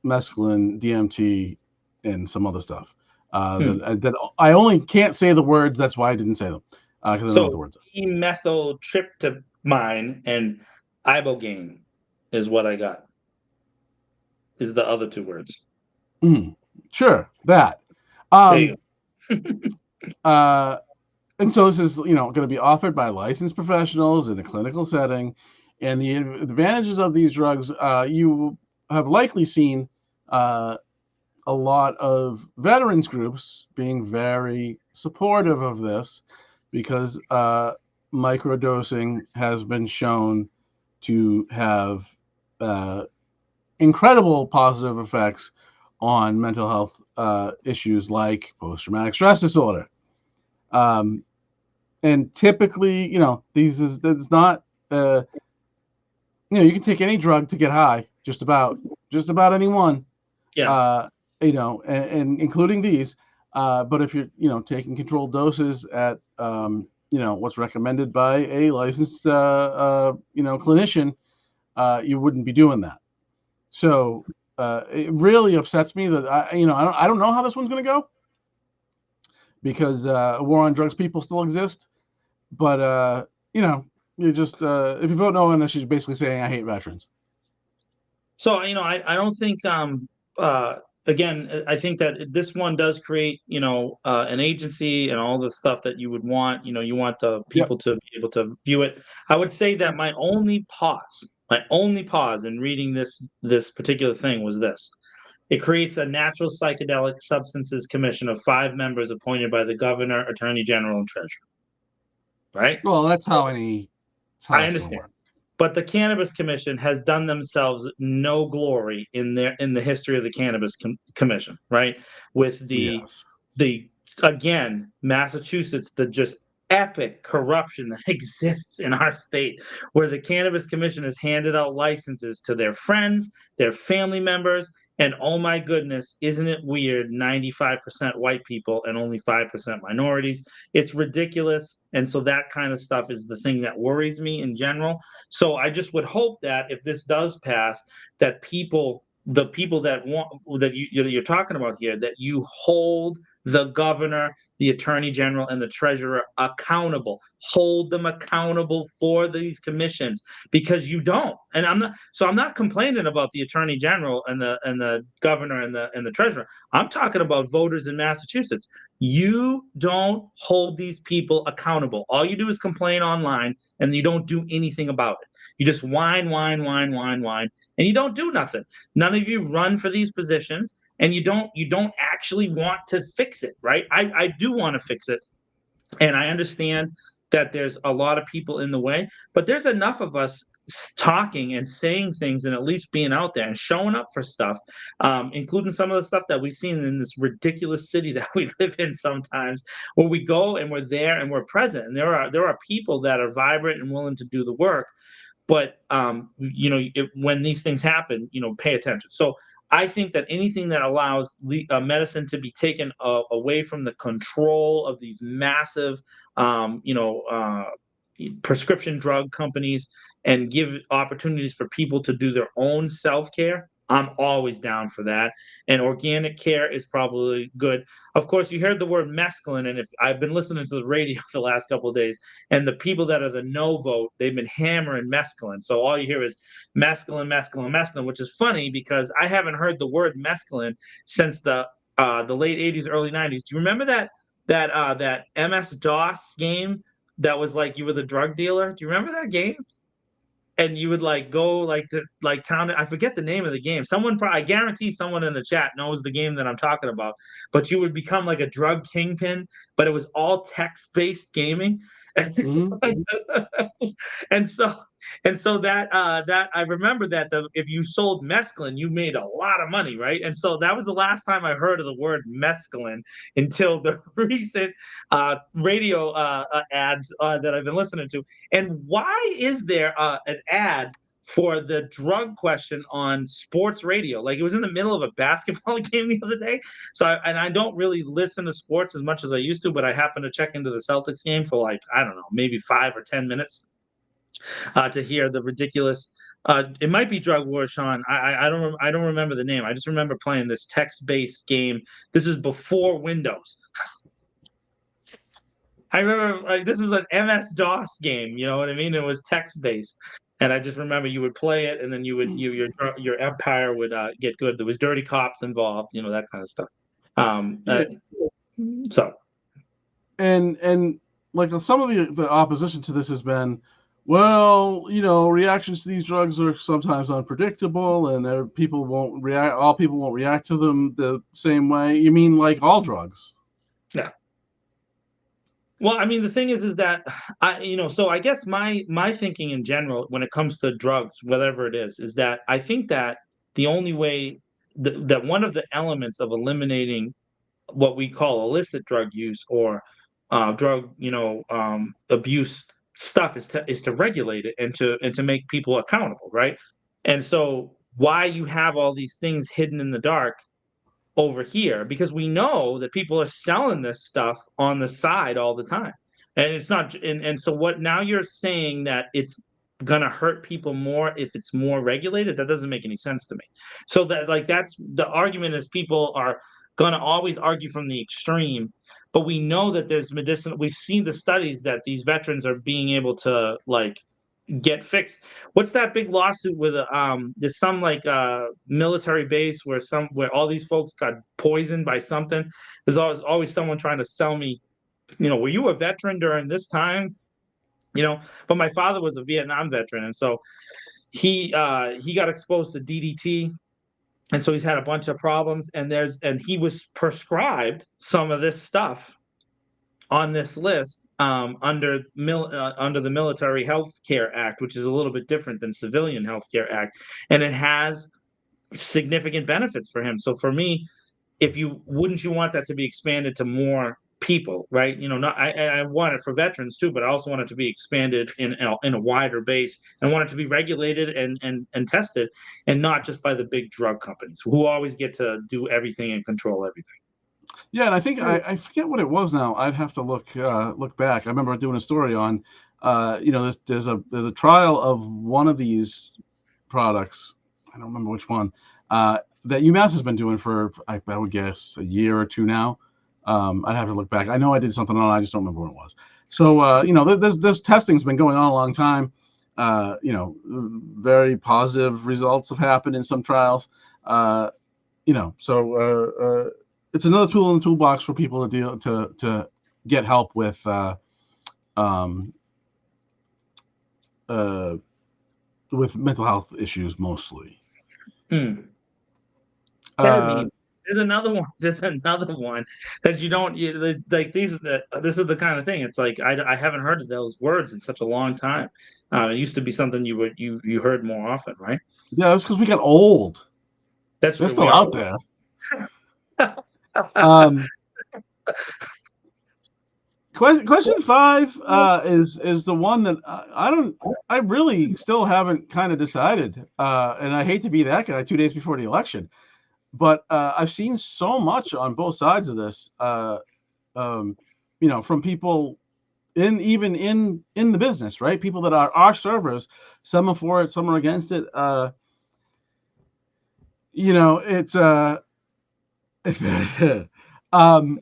mescaline, DMT, and some other stuff. That I only can't say the words. That's why I didn't say them. Because I don't know what the words are. Methyltryptamine and ibogaine is what I got. Is the other 2 words. Sure, that. There you go. And so this is, going to be offered by licensed professionals in a clinical setting, and the advantages of these drugs, you have likely seen a lot of veterans groups being very supportive of this, because microdosing has been shown to have incredible positive effects on mental health issues like post-traumatic stress disorder. And typically, it's not, you can take any drug to get high, just about anyone. Yeah. And including these. But if you're, taking controlled doses at, what's recommended by a licensed, clinician, you wouldn't be doing that. So it really upsets me that I don't know how this one's going to go, because war on drugs people still exist. But you just if you vote no on this, you're basically saying I hate veterans. So I don't think again, I think that this one does create, an agency and all the stuff that you would want. You want the people to be able to view it. I would say that my only pause in reading this particular thing was this. It creates a natural psychedelic substances commission of 5 members appointed by the governor, attorney general, and treasurer. Right? Well, that's how I understand. But the Cannabis Commission has done themselves no glory in the history of the Cannabis Commission, right? With the again, Massachusetts, the just epic corruption that exists in our state, where the Cannabis Commission has handed out licenses to their friends, their family members, and oh my goodness, isn't it weird? 95% white people and only 5% minorities. It's ridiculous. And so that kind of stuff is the thing that worries me in general. So I just would hope that if this does pass, that the people that you're talking about here, that you hold the governor, the attorney general, and the treasurer accountable. Hold them accountable for these commissions, because you don't. And I'm not complaining about the attorney general and the governor and the treasurer. I'm talking about voters in Massachusetts. You don't hold these people accountable. All you do is complain online, and you don't do anything about it. You just whine, and you don't do nothing. None of you run for these positions, and you don't actually want to fix it, right? I do want to fix it, and I understand that there's a lot of people in the way, but there's enough of us talking and saying things and at least being out there and showing up for stuff, including some of the stuff that we've seen in this ridiculous city that we live in sometimes, where we go and we're there and we're present. And there are people that are vibrant and willing to do the work, but when these things happen, pay attention. So I think that anything that allows medicine to be taken away from the control of these massive, prescription drug companies and give opportunities for people to do their own self-care, I'm always down for that. And organic care is probably good. Of course, you heard the word mescaline, and if I've been listening to the radio the last couple of days, and the people that are the no vote, they've been hammering mescaline. So all you hear is mescaline, which is funny because I haven't heard the word mescaline since the late '80s, early '90s. Do you remember that MS-DOS game that was like you were the drug dealer? Do you remember that game? And you would like go like to like town. I forget the name of the game. I guarantee someone in the chat knows the game that I'm talking about. But you would become like a drug kingpin, but it was all text-based gaming. Mhm. and so that I remember that if you sold mescaline, you made a lot of money, right? And so that was the last time I heard of the word mescaline until the recent radio ads that I've been listening to. And why is there an ad for the drug question on sports radio? Like it was in the middle of a basketball game the other day. So I don't really listen to sports as much as I used to, but I happened to check into the Celtics game for like, I don't know, maybe 5 or 10 minutes to hear the ridiculous. It might be Drug War, Sean. I don't remember the name. I just remember playing this text-based game. This is before Windows. I remember like this is an MS-DOS game. You know what I mean? It was text-based, and I just remember you would play it, and then your empire would get good. There was dirty cops involved. That kind of stuff. Yeah. So And like some of the opposition to this has been, well, reactions to these drugs are sometimes unpredictable, and all people won't react to them the same way. You mean like all drugs? yeah. Well, I mean, the thing is that so I guess my thinking in general when it comes to drugs, whatever it is that I think that the only way that one of the elements of eliminating what we call illicit drug use or drug, abuse stuff is to regulate it and to make people accountable, right? And so why you have all these things hidden in the dark over here, because we know that people are selling this stuff on the side all the time. And it's not and so what now you're saying that it's gonna hurt people more if it's more regulated? That doesn't make any sense to me. So that's the argument is people are gonna always argue from the extreme, but we know that there's medicinal. We've seen the studies that these veterans are being able to like get fixed. What's that big lawsuit with there's some like military base where all these folks got poisoned by something. There's always someone trying to sell me, were you a veteran during this time? But my father was a Vietnam veteran, and so he got exposed to DDT, and so he's had a bunch of problems, and he was prescribed some of this stuff on this list under the Military Health Care Act, which is a little bit different than Civilian Health Care Act, and it has significant benefits for him. So for me, wouldn't you want that to be expanded to more people, right? Not I want it for veterans too, but I also want it to be expanded in a wider base, and want it to be regulated and tested, and not just by the big drug companies who always get to do everything and control everything. Yeah, and I think I forget what it was now. I'd have to look back. I remember doing a story on, there's a trial of one of these products. I don't remember which one. That UMass has been doing for I would guess a year or two now. I'd have to look back. I know I did something on it. I just don't remember what it was. So this testing's been going on a long time. Very positive results have happened in some trials. It's another tool in the toolbox for people to get help with with mental health issues mostly. Hmm. Uh, Ketamine. There's another one. There's another one that you don't like. This is the kind of thing. It's like I haven't heard of those words in such a long time. It used to be something you heard more often, right? yeah, it's because we got old. That's They're true. We still are. out there. Um, question 5 is the one that I really still haven't kind of decided, and I hate to be that guy 2 days before the election, but I've seen so much on both sides of this, from people even in the business, right? People that are our servers, some are for it, some are against it. It's um,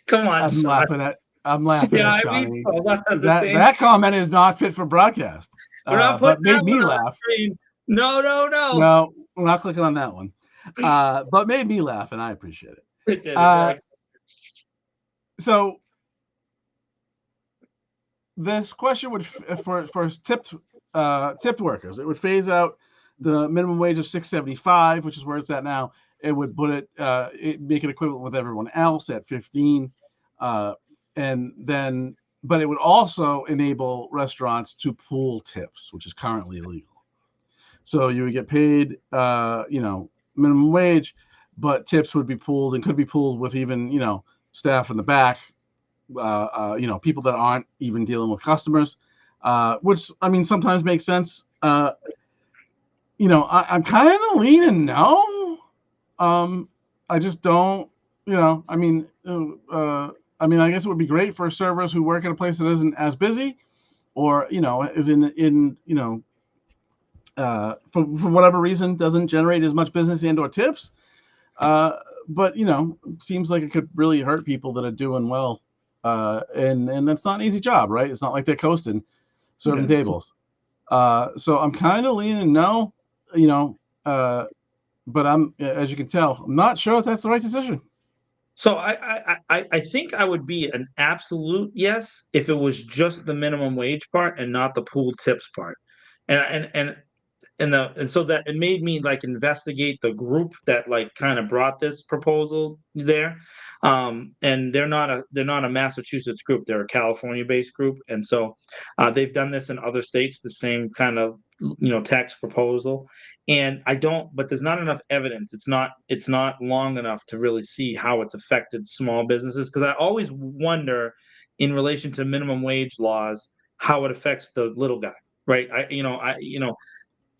Come on, I'm Sean. laughing at I'm laughing Yeah, at I mean, Shawnee. hold on at the That same. that comment is not fit for broadcast, We're not but putting made that one me on the laugh. screen. No, no, no. No, we're not clicking on that one. But made me laugh, and I appreciate it. It did it. Uh, so this question would for tipped workers, it would phase out the minimum wage of $6.75, which is where it's at now. It would put it make it equivalent with everyone else at 15, and then but it would also enable restaurants to pool tips, which is currently illegal. So you would get paid, minimum wage, but tips would be pooled and could be pooled with even staff in the back, people that aren't even dealing with customers, which I mean sometimes makes sense. I'm kind of leaning no. I just don't. I guess it would be great for servers who work at a place that isn't as busy, or is in for whatever reason doesn't generate as much business and/or tips. But it seems like it could really hurt people that are doing well, and that's not an easy job, right? It's not like they're coasting serving Yeah. tables. So I'm kind of leaning no, you know, but as you can tell, I'm not sure if that's the right decision. So I think I would be an absolute yes if it was just the minimum wage part and not the pool tips part. And so that it made me like investigate the group that like kind of brought this proposal there. And they're not a Massachusetts group, they're a California based group. And so they've done this in other states, the same kind of tax proposal. And I don't but there's not enough evidence. It's not long enough to really see how it's affected small businesses, because I always wonder in relation to minimum wage laws how it affects the little guy, right?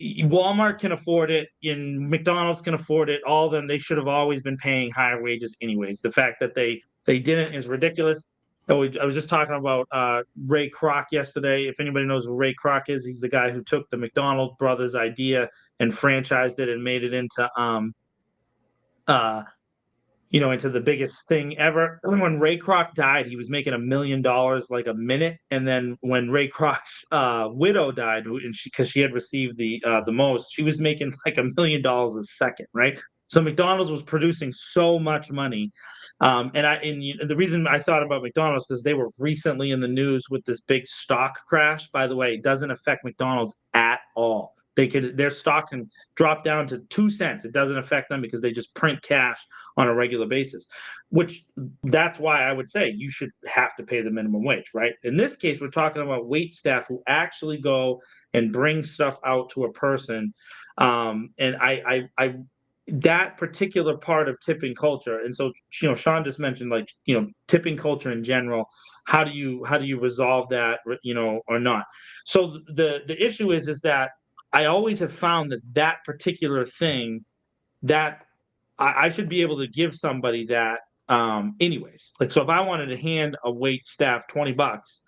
Walmart can afford it, and McDonald's can afford it. All of them, they should have always been paying higher wages anyways. The fact that they didn't is ridiculous. I was just talking about Ray Kroc yesterday. If anybody knows who Ray Kroc is, he's the guy who took the McDonald's brothers idea and franchised it and made it uh, into the biggest thing ever. When Ray Kroc died, he was making $1 million like a minute, and then when Ray Kroc's widow died, and because she had received the most, she was making like $1 million a second, right? So McDonald's was producing so much money, and the reason I thought about McDonald's because they were recently in the news with this big stock crash. By the way, it doesn't affect McDonald's at all. Their stock can drop down to 2 cents. It doesn't affect them because they just print cash on a regular basis, which that's why I would say you should have to pay the minimum wage, right? In this case, we're talking about wait staff who actually go and bring stuff out to a person. And I that particular part of tipping culture, and so Sean just mentioned like tipping culture in general. How do you resolve that, or not? So the issue is that I always have found that particular thing that I should be able to give somebody that anyways. Like, so if I wanted to hand a wait staff $20,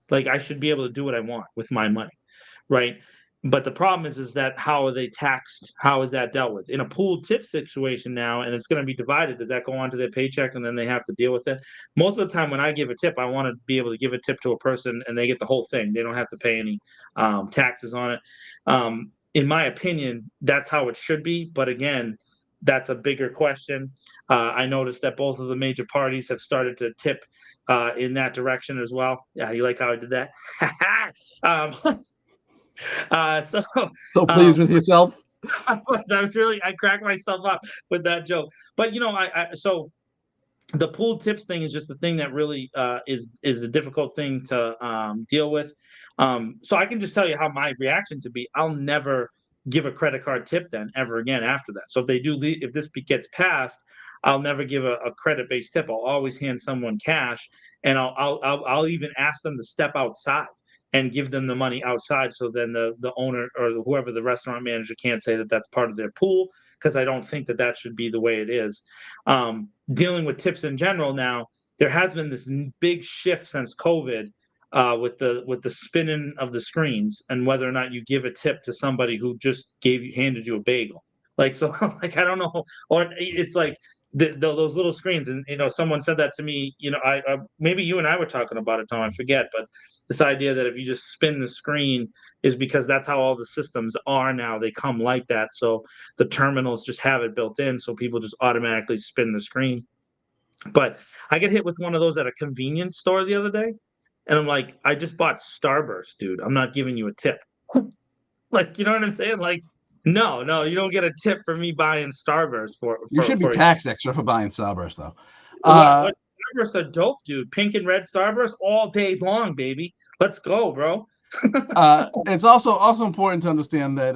like I should be able to do what I want with my money, right? But the problem is that how are they taxed? How is that dealt with in a pooled tip situation now? And it's going to be divided. Does that go onto their paycheck and then they have to deal with it? Most of the time, when I give a tip, I want to be able to give a tip to a person and they get the whole thing. They don't have to pay any taxes on it. In my opinion, that's how it should be. But again, that's a bigger question. I noticed that both of the major parties have started to tip in that direction as well. Yeah, you like how I did that? um, so So pleased um, with yourself. I cracked myself up with that joke. But so the pooled tips thing is just the thing that really is a difficult thing to deal with. So I can just tell you how my reaction to be. I'll never give a credit card tip then ever again after that. So if this gets passed, I'll never give a credit based tip. I'll always hand someone cash, and I'll even ask them to step outside and give them the money outside. So then the owner or whoever the restaurant manager can't say that that's part of their pool, because I don't think that that should be the way it is. Dealing with tips in general now, there has been this big shift since COVID with the spinning of the screens and whether or not you give a tip to somebody who just handed you a bagel. Like so, like I don't know, or it's like those little screens, and someone said that to me. I maybe you and I were talking about it, Tom. I forget, but this idea that if you just spin the screen is because that's how all the systems are now. They come like that, so the terminals just have it built in, so people just automatically spin the screen. But I get hit with one of those at a convenience store the other day, and I'm like, I just bought Starburst, dude. I'm not giving you a tip. Like, you know what I'm saying? Like, no, you don't get a tip for me buying Starburst You should be for taxed extra for buying Starburst, though. what Starburst are dope, dude. Pink and red Starburst all day long, baby. Let's go, bro. It's also important to understand that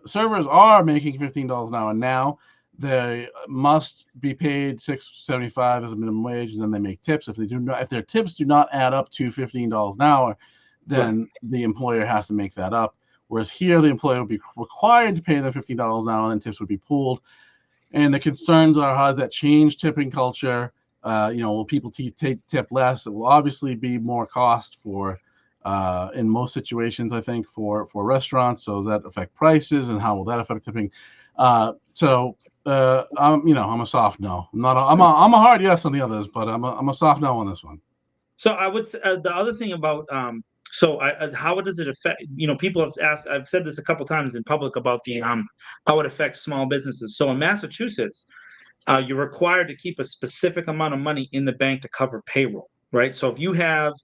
servers are making $15 an hour now. They must be paid $6.75 as a minimum wage, and then they make tips. If their tips do not add up to $15 an hour, then the employer has to make that up. Whereas here, the employer would be required to pay them $15 an hour, and then tips would be pooled. And the concerns are, how does that change tipping culture? Will people tip less? It will obviously be more cost for, in most situations, I think, for restaurants. So does that affect prices, and how will that affect tipping? I'm a soft no. I'm a hard yes on the others, but I'm a soft no on this one. So I would say the other thing about how does it affect? People have asked. I've said this a couple times in public about the how it affects small businesses. So in Massachusetts, you're required to keep a specific amount of money in the bank to cover payroll, right? So if you have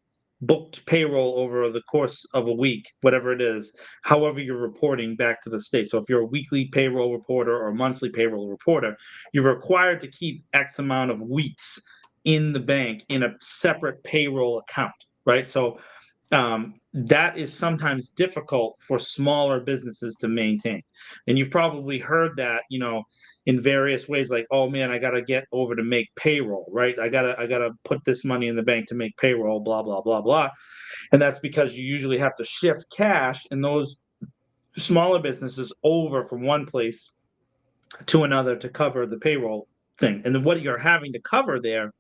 booked payroll over the course of a week, whatever it is, however you're reporting back to the state. So if you're a weekly payroll reporter or a monthly payroll reporter, you're required to keep X amount of weeks in the bank in a separate payroll account, right? So that is sometimes difficult for smaller businesses to maintain. And you've probably heard that, in various ways, like, oh man, I got to get over to make payroll, right? I gotta put this money in the bank to make payroll, blah, blah, blah, blah. And that's because you usually have to shift cash in those smaller businesses over from one place to another to cover the payroll thing. And then what you're having to cover there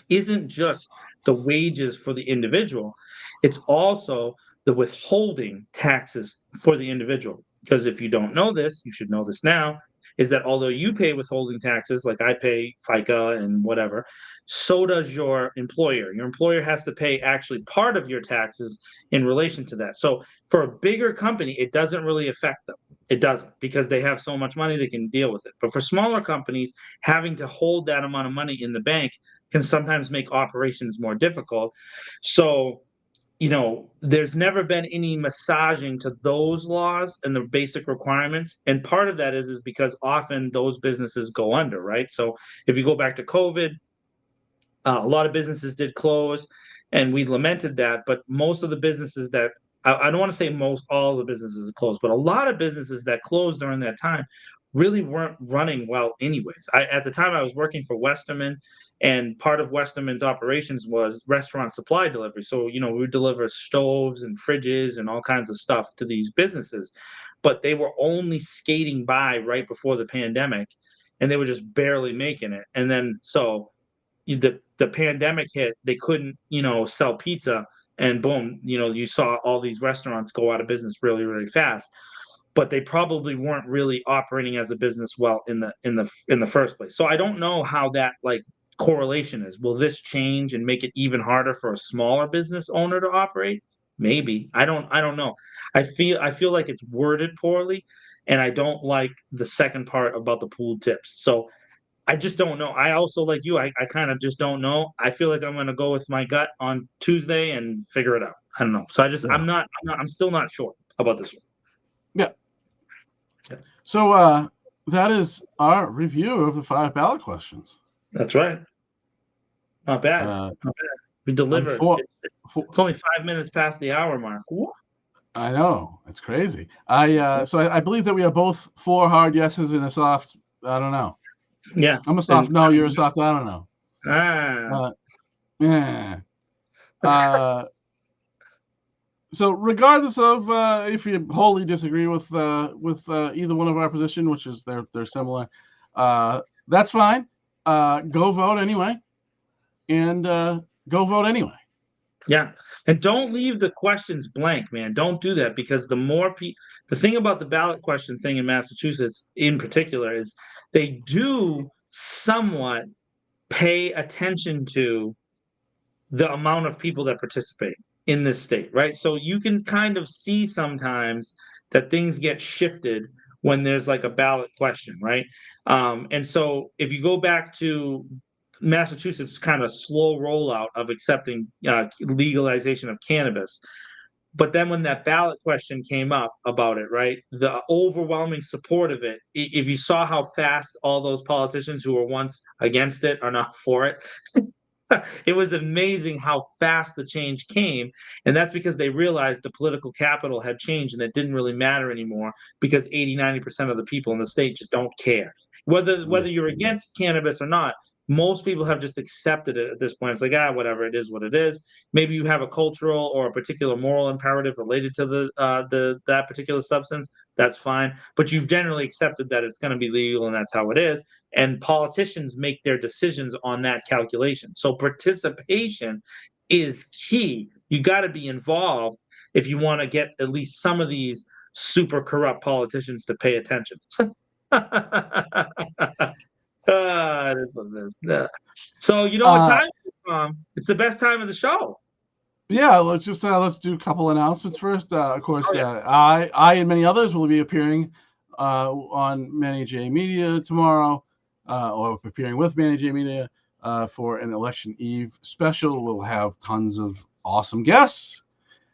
isn't just the wages for the individual, it's also the withholding taxes for the individual. Because if you don't know this, you should know this now, is that although you pay withholding taxes, like I pay FICA and whatever, so does your employer. Your employer has to pay actually part of your taxes in relation to that. So for a bigger company, it doesn't really affect them. It doesn't, because they have so much money they can deal with it. But for smaller companies, having to hold that amount of money in the bank can sometimes make operations more difficult. So, there's never been any massaging to those laws and the basic requirements. And part of that is because often those businesses go under, right? So if you go back to COVID, a lot of businesses did close, and we lamented that. But most of the businesses that I don't want to say all the businesses closed, but a lot of businesses that closed during that time really weren't running well anyways. At the time I was working for Westerman, and part of Westerman's operations was restaurant supply delivery. So, we would deliver stoves and fridges and all kinds of stuff to these businesses, but they were only skating by right before the pandemic, and they were just barely making it. And then so the pandemic hit, they couldn't, sell pizza, and boom, you saw all these restaurants go out of business really, really fast. But they probably weren't really operating as a business well in the first place. So I don't know how that correlation is. Will this change and make it even harder for a smaller business owner to operate? maybe. I don't know. I feel like it's worded poorly, and I don't like the second part about the pooled tips. So I just don't know. I also, like you, I kind of just don't know. I feel like I'm gonna go with my gut on Tuesday and figure it out. I don't know. So Yeah. I'm still not sure about this one. Yeah. Yeah. So that is our review of the 5 ballot questions. That's right. Not bad. Uh, Not bad. We delivered. four, It's only 5 minutes past the hour mark. Woo. I know, it's crazy. I believe that we are both 4 hard yeses and a soft. I don't know. Yeah. I'm a soft no. You're a soft. I don't know. Ah. Yeah. So regardless of if you wholly disagree with either one of our position, which is they're similar, that's fine. Go vote anyway, and go vote anyway. Yeah. And don't leave the questions blank, man. Don't do that, because the thing about the ballot question thing in Massachusetts in particular is they do somewhat pay attention to the amount of people that participate in this state, right? So you can kind of see sometimes that things get shifted when there's like a ballot question, right? And so if you go back to Massachusetts' kind of slow rollout of accepting legalization of cannabis, but then when that ballot question came up about it, right, the overwhelming support of it, if you saw how fast all those politicians who were once against it are now for it, it was amazing how fast the change came. And that's because they realized the political capital had changed and it didn't really matter anymore, because 80-90% of the people in the state just don't care. Whether you're against cannabis or not, most people have just accepted it at this point. It's like, whatever, it is what it is. Maybe you have a cultural or a particular moral imperative related to that particular substance. That's fine. But you've generally accepted that it's going to be legal and that's how it is. And politicians make their decisions on that calculation. So participation is key. You got to be involved if you want to get at least some of these super corrupt politicians to pay attention. It is what it is. Yeah. So you know what time it is, Tom? It's the best time of the show. Yeah, let's do a couple announcements first. Of course, Oh, yeah. I and many others will be appearing on Manny J Media tomorrow, or appearing with Manny J Media for an election eve special. We'll have tons of awesome guests.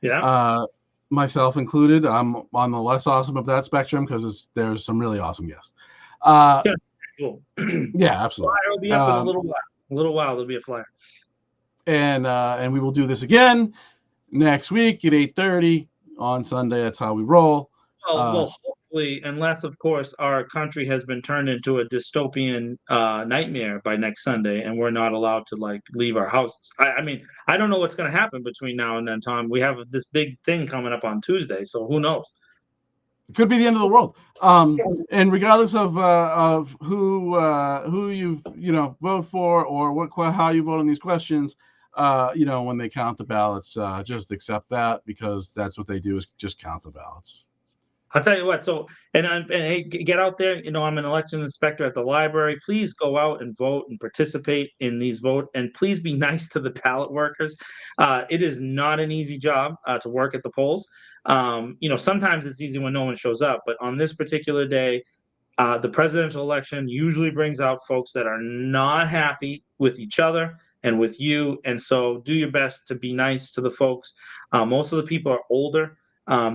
Yeah. Myself included. I'm on the less awesome of that spectrum because there's some really awesome guests. Cool. Yeah, absolutely. Flyer will be up in a little while. A little while there'll be a flyer. And we will do this again next week at 8:30 on Sunday. That's how we roll. Well, hopefully, unless of course our country has been turned into a dystopian nightmare by next Sunday, and we're not allowed to like leave our houses. I mean, I don't know what's going to happen between now and then, Tom. We have this big thing coming up on Tuesday, so who knows? It could be the end of the world. And regardless of who you vote for or how you vote on these questions, when they count the ballots, just accept that, because that's what they do, is just count the ballots. I'll tell you what. So, and hey, get out there. I'm an election inspector at the library. Please go out and vote and participate in these vote, and please be nice to the ballot workers. It is not an easy job to work at the polls. Sometimes it's easy when no one shows up, but on this particular day, the presidential election usually brings out folks that are not happy with each other and with you, and so do your best to be nice to the folks. Most of the people are older.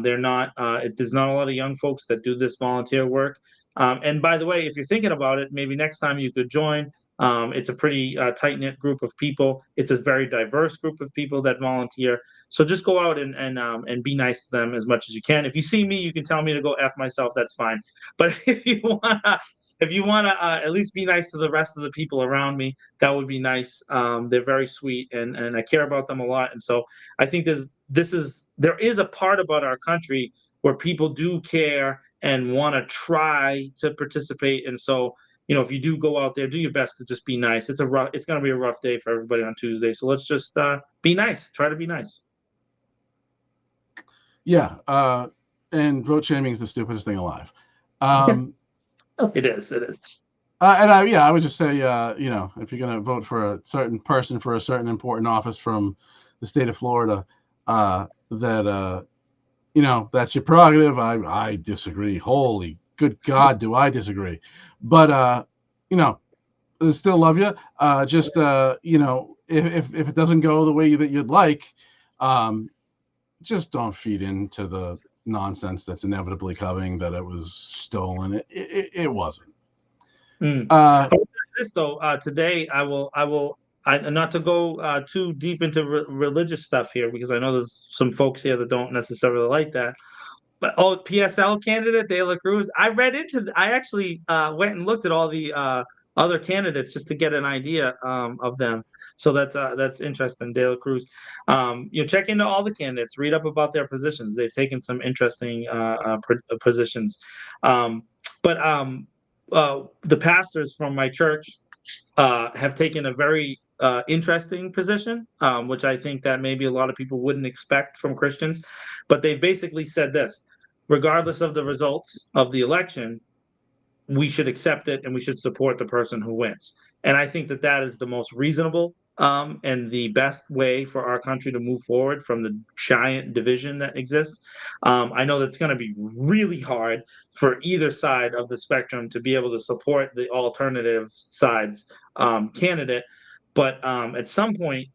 They're not. There's not a lot of young folks that do this volunteer work. And by the way, if you're thinking about it, maybe next time you could join. It's a pretty tight-knit group of people. It's a very diverse group of people that volunteer. So just go out and be nice to them as much as you can. If you see me, you can tell me to go F myself. That's fine. But if you wanna at least be nice to the rest of the people around me, that would be nice. They're very sweet, and I care about them a lot. And so I think there is a part about our country where people do care and want to try to participate. And so, if you do go out there, do your best to just be nice. It's going to be a rough day for everybody on Tuesday. So let's just be nice. Try to be nice. Yeah. And vote shaming is the stupidest thing alive. It is. It is. I would just say, if you're going to vote for a certain person for a certain important office from the state of Florida, that that's your prerogative. I disagree. Holy good God, do I disagree? But still love you. Just if it doesn't go the way that you'd like, just don't feed into the nonsense that's inevitably coming that it was stolen. It wasn't. This though, today not to go too deep into religious stuff here because I know there's some folks here that don't necessarily like that. But PSL candidate De La Cruz, I actually went and looked at all the other candidates just to get an idea of them. So that's interesting. De La Cruz, check into all the candidates, read up about their positions. They've taken some interesting positions, but the pastors from my church have taken a very interesting position, which I think that maybe a lot of people wouldn't expect from Christians. But they basically said this: regardless of the results of the election, we should accept it and we should support the person who wins. And I think that that is the most reasonable and the best way for our country to move forward from the giant division that exists. I know that's going to be really hard for either side of the spectrum to be able to support the alternative side's candidate. But at some point,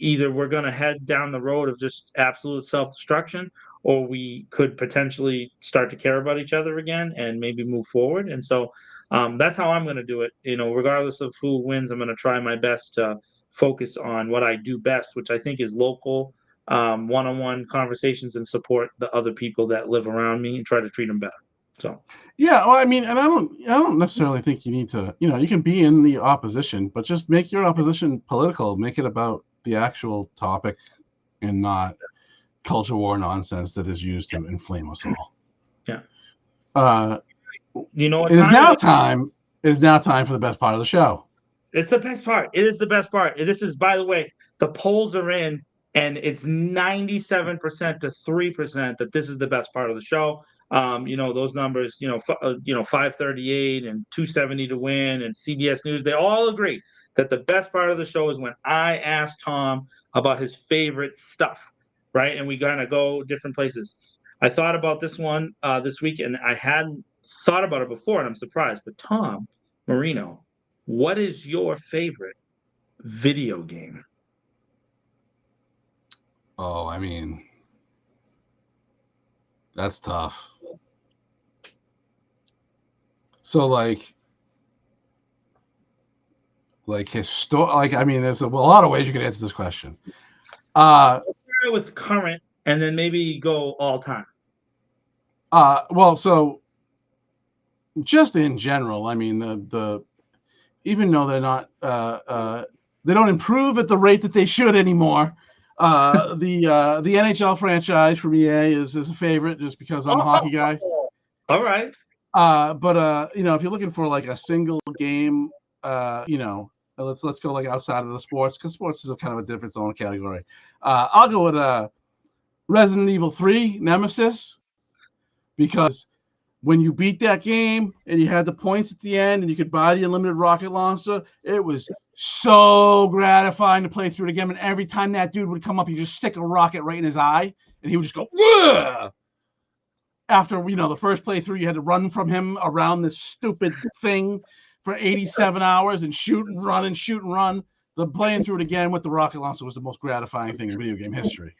either we're going to head down the road of just absolute self-destruction, or we could potentially start to care about each other again and maybe move forward. And so that's how I'm going to do it. Regardless of who wins, I'm going to try my best to focus on what I do best, which I think is local, one-on-one conversations and support the other people that live around me and try to treat them better. So. Yeah, well, I mean, and I don't necessarily think you need to, you can be in the opposition, but just make your opposition political. Make it about the actual topic and not culture war nonsense that is used to inflame us all. Yeah. It is now time for the best part of the show. It's the best part. It is the best part. This is, by the way, the polls are in, and it's 97% to 3% that this is the best part of the show. Those numbers, 538 and 270 to win, and CBS News, they all agree that the best part of the show is when I ask Tom about his favorite stuff, right? And we kind of go different places. I thought about this one this week, and I hadn't thought about it before, and I'm surprised. But Tom Marino, what is your favorite video game? Oh, I mean, that's tough. So there's a lot of ways you could answer this question. Let's start with current, and then maybe go all time. Well, so just in general, I mean, the even though they're not they don't improve at the rate that they should anymore. The NHL franchise from EA is a favorite just because I'm a hockey guy. All right. But if you're looking for like a single game, let's go like outside of the sports, because sports is a kind of a different zone category. I'll go with Resident Evil 3 Nemesis, because when you beat that game and you had the points at the end and you could buy the unlimited rocket launcher, it was so gratifying to play through it again. And every time that dude would come up, you just stick a rocket right in his eye, and he would just go, "Ugh!" After the first playthrough, you had to run from him around this stupid thing for 87 hours and shoot and run and shoot and run. The playing through it again with the rocket launcher was the most gratifying thing in video game history.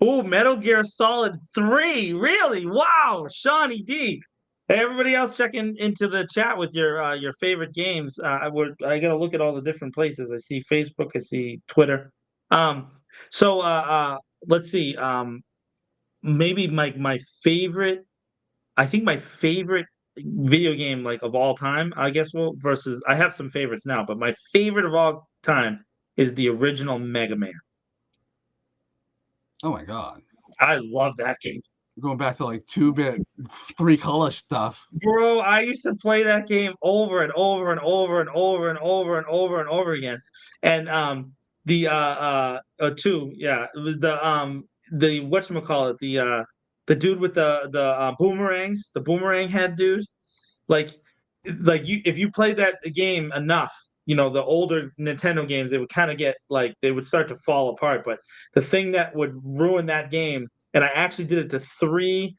Oh, Metal Gear Solid 3. Really? Wow. Shawnee D. Hey, everybody else checking into the chat with your favorite games. I got to look at all the different places. I see Facebook. I see Twitter. So let's see. Maybe my favorite. I think my favorite video game like of all time, I guess. Versus I have some favorites now, but my favorite of all time is the original Mega Man. Oh my God. I love that game. Going back to like 2-bit, 3-color stuff. Bro, I used to play that game over and over and over and over and over and over and over again. And two, yeah. It was the whatchamacallit, the dude with the boomerangs, the boomerang head dude. Like you if you play that game enough, the older Nintendo games, they would kind of get like they would start to fall apart. But the thing that would ruin that game, and I actually did it to 3.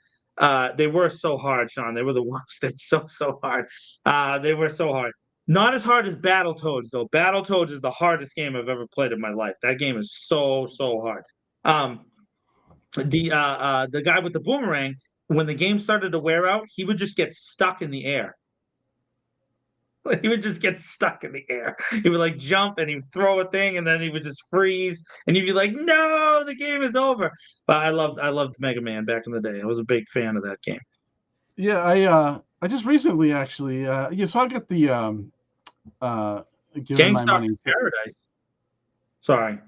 They were so hard, Sean. They were the worst. They're so hard. They were so hard. Not as hard as Battletoads though. Battletoads is the hardest game I've ever played in my life. That game is so hard. The guy with the boomerang, when the game started to wear out, he would just get stuck in the air. He would just get stuck in the air. He would like jump and he'd throw a thing and then he would just freeze and you'd be like, no, the game is over. But I loved Mega Man back in the day. I was a big fan of that game. Yeah, I just recently actually so I got the Giving My Gangstar Money Paradise. Sorry.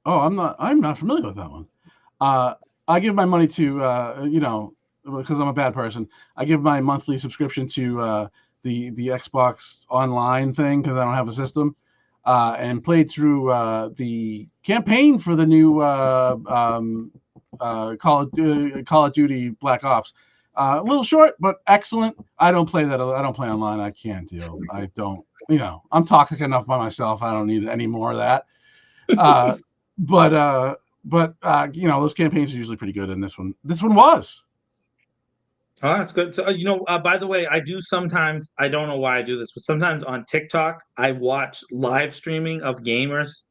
Oh, I'm not familiar with that one. I give my money to because I'm a bad person. I give my monthly subscription to the Xbox Online thing because I don't have a system, and played through the campaign for the new Call of Duty Black Ops. A little short, but excellent. I don't play that. I don't play online. I can't deal. I don't. I'm toxic enough by myself. I don't need any more of that. But those campaigns are usually pretty good, and this one was. Oh, that's good. So, by the way, I do sometimes, I don't know why I do this, but sometimes on TikTok, I watch live streaming of gamers,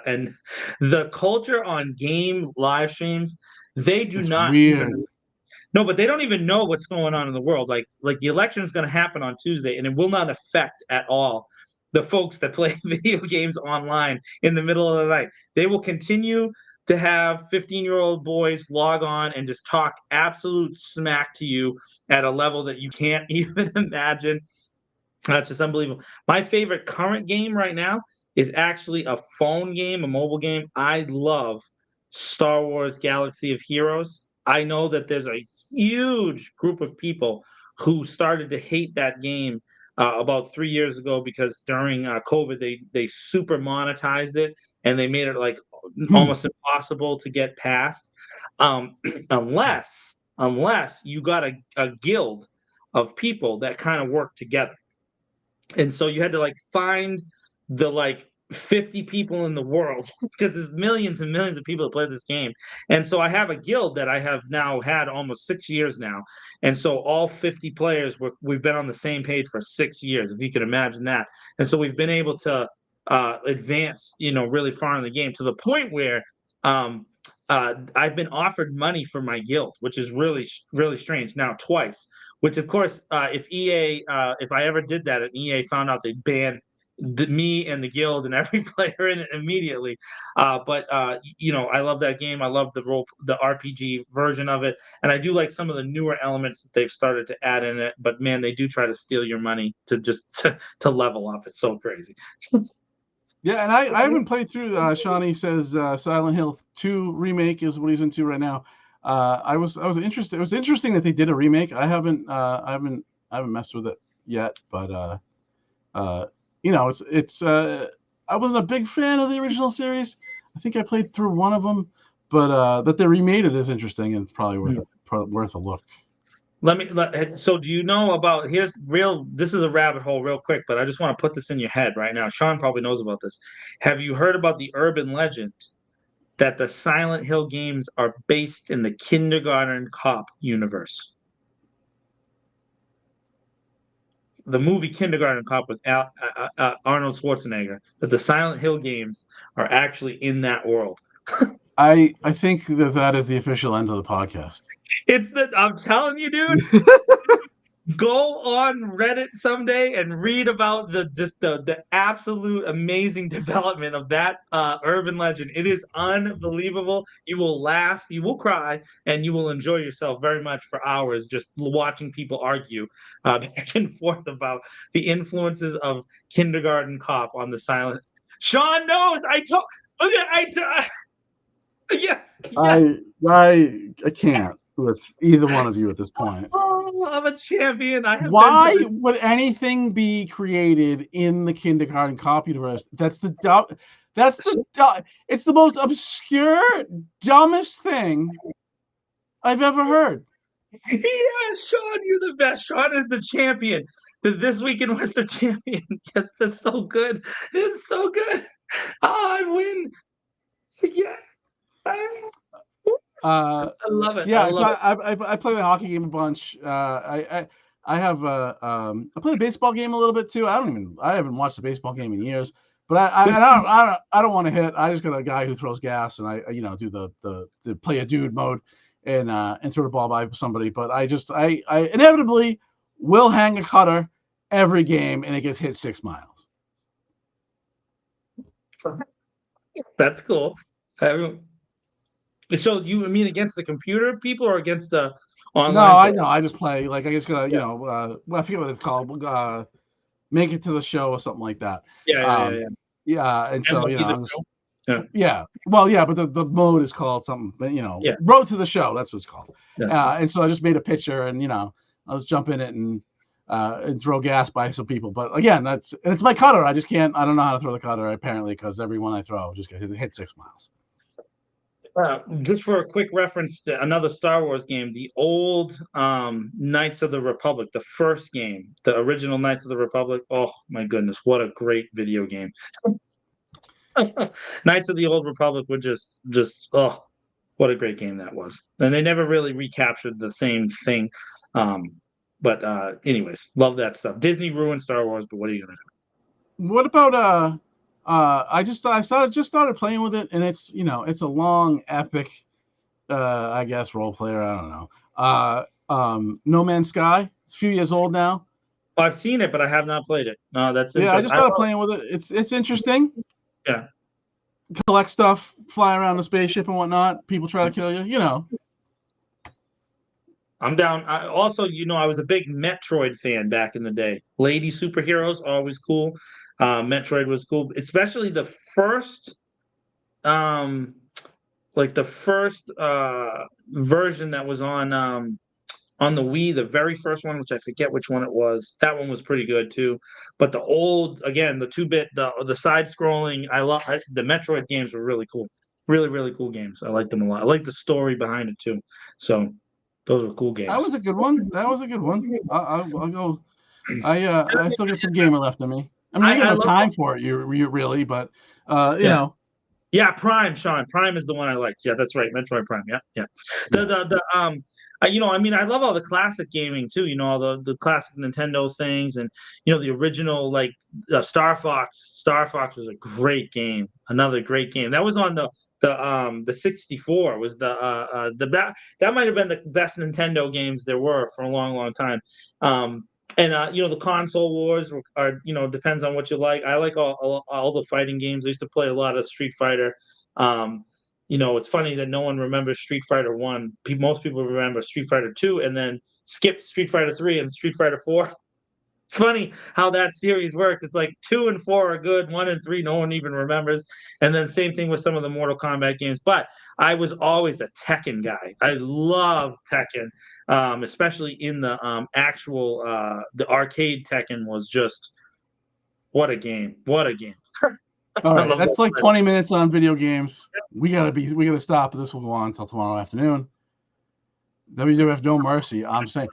and the culture on game live streams, they do not weird. No, but they don't even know what's going on in the world. Like the election is going to happen on Tuesday, and it will not affect at all the folks that play video games online in the middle of the night. They will continue to have 15-year-old boys log on and just talk absolute smack to you at a level that you can't even imagine. That's just unbelievable. My favorite current game right now is actually a phone game, a mobile game. I love Star Wars Galaxy of Heroes. I know that there's a huge group of people who started to hate that game about 3 years ago because during COVID, they super monetized it and they made it like almost impossible to get past, unless you got a guild of people that kind of work together. And so you had to like find the like 50 people in the world because there's millions and millions of people that play this game. And so I have a guild that I have now had almost 6 years now. And so all 50 players, we've been on the same page for 6 years, if you can imagine that. And so we've been able to advance, really far in the game to the point where I've been offered money for my guild, which is really, really strange now twice, which of course, if I ever did that and EA found out, they'd ban me and the guild and every player in it immediately. But I love that game. I love the RPG version of it. And I do like some of the newer elements that they've started to add in it, but man, they do try to steal your money to level up. It's so crazy. Yeah, and I haven't played through. Shawnee says Silent Hill 2 remake is what he's into right now. I was interested. It was interesting that they did a remake. I haven't messed with it yet, but it's I wasn't a big fan of the original series. I think I played through one of them, but that they remade it is interesting and it's probably worth a look. So do you know about, this is a rabbit hole real quick, but I just want to put this in your head right now. Sean probably knows about this. Have you heard about the urban legend that the Silent Hill games are based in the Kindergarten Cop universe? The movie Kindergarten Cop with Arnold Schwarzenegger, that the Silent Hill games are actually in that world. I think that is the official end of the podcast. I'm telling you, dude. Go on Reddit someday and read about the absolute amazing development of that urban legend. It is unbelievable. You will laugh, you will cry, and you will enjoy yourself very much for hours just watching people argue back and forth about the influences of Kindergarten Cop on the Silent. Sean knows. Look at yes. I can't with either one of you at this point. Oh, I'm a champion. Why would anything be created in the Kindergarten Cop universe? It's the most obscure, dumbest thing I've ever heard. Yeah, Sean, you're the best. Sean is the champion. The This Week in Worcester champion. Yes, that's so good. It's so good. Oh, I win. Yeah. I, Uh, I love it. I yeah, so love it. I play the hockey game a bunch. I have I play the baseball game a little bit too. I haven't watched the baseball game in years. But I don't want to hit. I just got a guy who throws gas, and I do the play a dude mode, and throw the ball by somebody. But I inevitably will hang a cutter every game, and it gets hit 6 miles. That's cool. Everyone- So you mean against the computer people or against the No, online I players? know. I just play like I just gotta Yeah. well, I forget what it's called. Make it to the show or something like that. Yeah, yeah, yeah, Um, yeah. yeah, and so MLB the I'm just show? Yeah. yeah. Well, yeah, but the mode is called something. But Yeah, Road to the Show. That's what it's called. that's cool. And so I just made a picture, and I was jump in it and throw gas by some people. But again, it's my cutter. I just can't. I don't know how to throw the cutter apparently because every one I throw just gets hit 6 miles. Just for a quick reference to another Star Wars game, the old Knights of the Republic, the first game, the original Knights of the Republic. Oh my goodness, what a great video game! Knights of the Old Republic were just oh, what a great game that was. And they never really recaptured the same thing. But anyways, love that stuff. Disney ruined Star Wars, but what are you gonna What about I started playing with it, and it's a long epic I guess role player. I don't know. No Man's Sky. It's a few years old now. do? I've seen it, but I have not played it. No, that's Yeah, I interesting. just started playing with it. It's interesting. Yeah. Collect stuff, fly around the spaceship and whatnot. People try to kill you. I'm down. Also, I was a big Metroid fan back in the day. Lady superheroes, always cool. Metroid was cool, especially the first, um, like the first version that was on the Wii, the very first one, which I forget which one it was. That one was pretty good too. But the old, again, the 2-bit, the side scrolling, the Metroid games were really cool. Really, really cool games. I like them a lot. I like the story behind it too. So those were cool That games. was a good one. That was a good one. I'll go. I still got some gamer left in me. I mean, I got I no love time for it. You really, but you yeah. know. Yeah, Prime, Sean. Prime is the one I like. Yeah, that's right. Metroid Prime. Yeah, yeah. I mean, I love all the classic gaming too. All the classic Nintendo things, and the original like Star Fox. Star Fox was a great game. Another great game. That was on the 64. Was that might have been the best Nintendo games there were for a long, long time. And the console wars are depends on what you like. I like all the fighting games. I used to play a lot of Street Fighter. It's funny that no one remembers Street Fighter 1. Most people remember Street Fighter 2 and then skip Street Fighter 3 and Street Fighter 4. It's funny how that series works. It's like 2 and 4 are good, 1 and 3 no one even remembers. And then same thing with some of the Mortal Kombat games. But I was always a Tekken guy. I love Tekken, especially in the actual the arcade Tekken was just what a game! What a game! All I right, love that's that. like 20 minutes on video games. We gotta stop. This will go on until tomorrow afternoon. WWF No Mercy. I'm saying.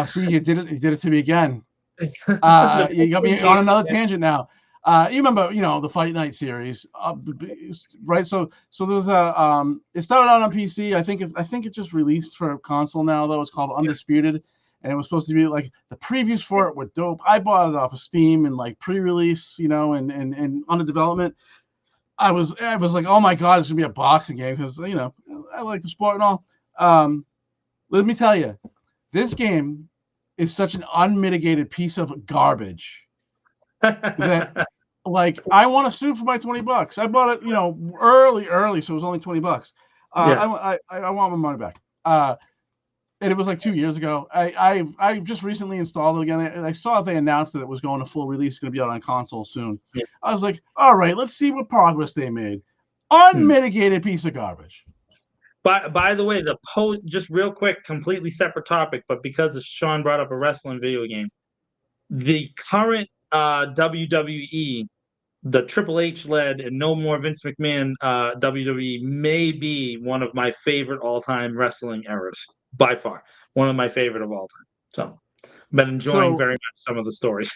See, you did it. You did it to me again. You got me on another tangent now. You remember, the Fight Night series, right? So there's it started out on PC. I think it just released for console now though. It's called Undisputed, and it was supposed to be like the previews for it were dope. I bought it off of Steam and like pre-release, and under development. I was like, oh my god, it's gonna be a boxing game because I like the sport and all. Let me tell you, this game is such an unmitigated piece of garbage that like I want to sue for my $20. I bought it, early, so it was only $20. Yeah. I want my money back. And it was like 2 years ago. I just recently installed it again, and I saw they announced that it was going to full release, going to be out on console soon. Yeah. I was like, all right, let's see what progress they made. Unmitigated piece of garbage. By the way, just real quick, completely separate topic, but because Sean brought up a wrestling video game, the current WWE, the Triple H led and no more Vince McMahon WWE may be one of my favorite all time wrestling eras by far. one of my favorite of all time. So, been enjoying very much some of the stories.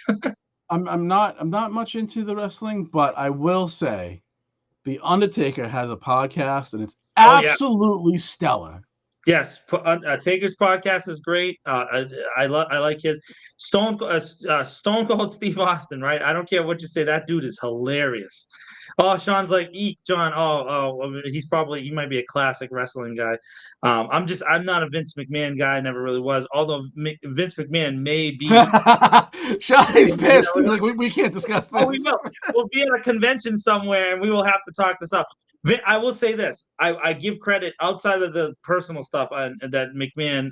I'm not much into the wrestling, but I will say The Undertaker has a podcast and it's Oh yeah. absolutely stellar. Yes, Taker's podcast is great. I like his Stone Cold Steve Austin. Right, I don't care what you say. That dude is hilarious. Oh, Sean's like, eek, John. He might be a classic wrestling guy. I'm not a Vince McMahon guy. Never really was. Although Vince McMahon may be. Shawty's pissed. He's like, we can't discuss this. Oh, we will. We'll be at a convention somewhere, and we will have to talk this up. I will say this: I give credit outside of the personal stuff that McMahon,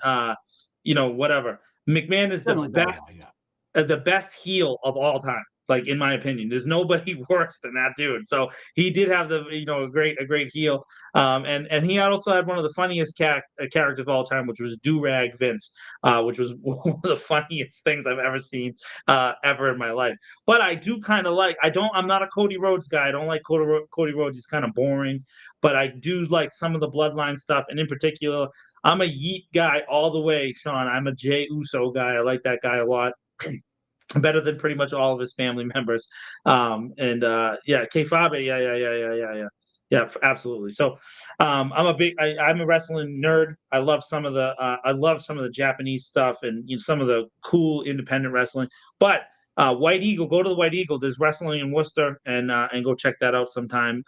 whatever. McMahon is the best heel of all time. Like in my opinion, there's nobody worse than that dude. So he did have a great heel, and he also had one of the funniest characters of all time, which was Do-Rag Vince, which was one of the funniest things I've ever seen ever in my life. But I do kind of like. I'm not a Cody Rhodes guy. I don't like Cody Rhodes. He's kind of boring. But I do like some of the Bloodline stuff, and in particular, I'm a Yeet guy all the way, Sean. I'm a Jey Uso guy. I like that guy a lot. Better than pretty much all of his family members. Kayfabe, yeah, absolutely. So, I'm a wrestling nerd. I love some of the Japanese stuff and some of the cool independent wrestling. But White Eagle, go to the White Eagle. There's wrestling in Worcester, and go check that out sometime.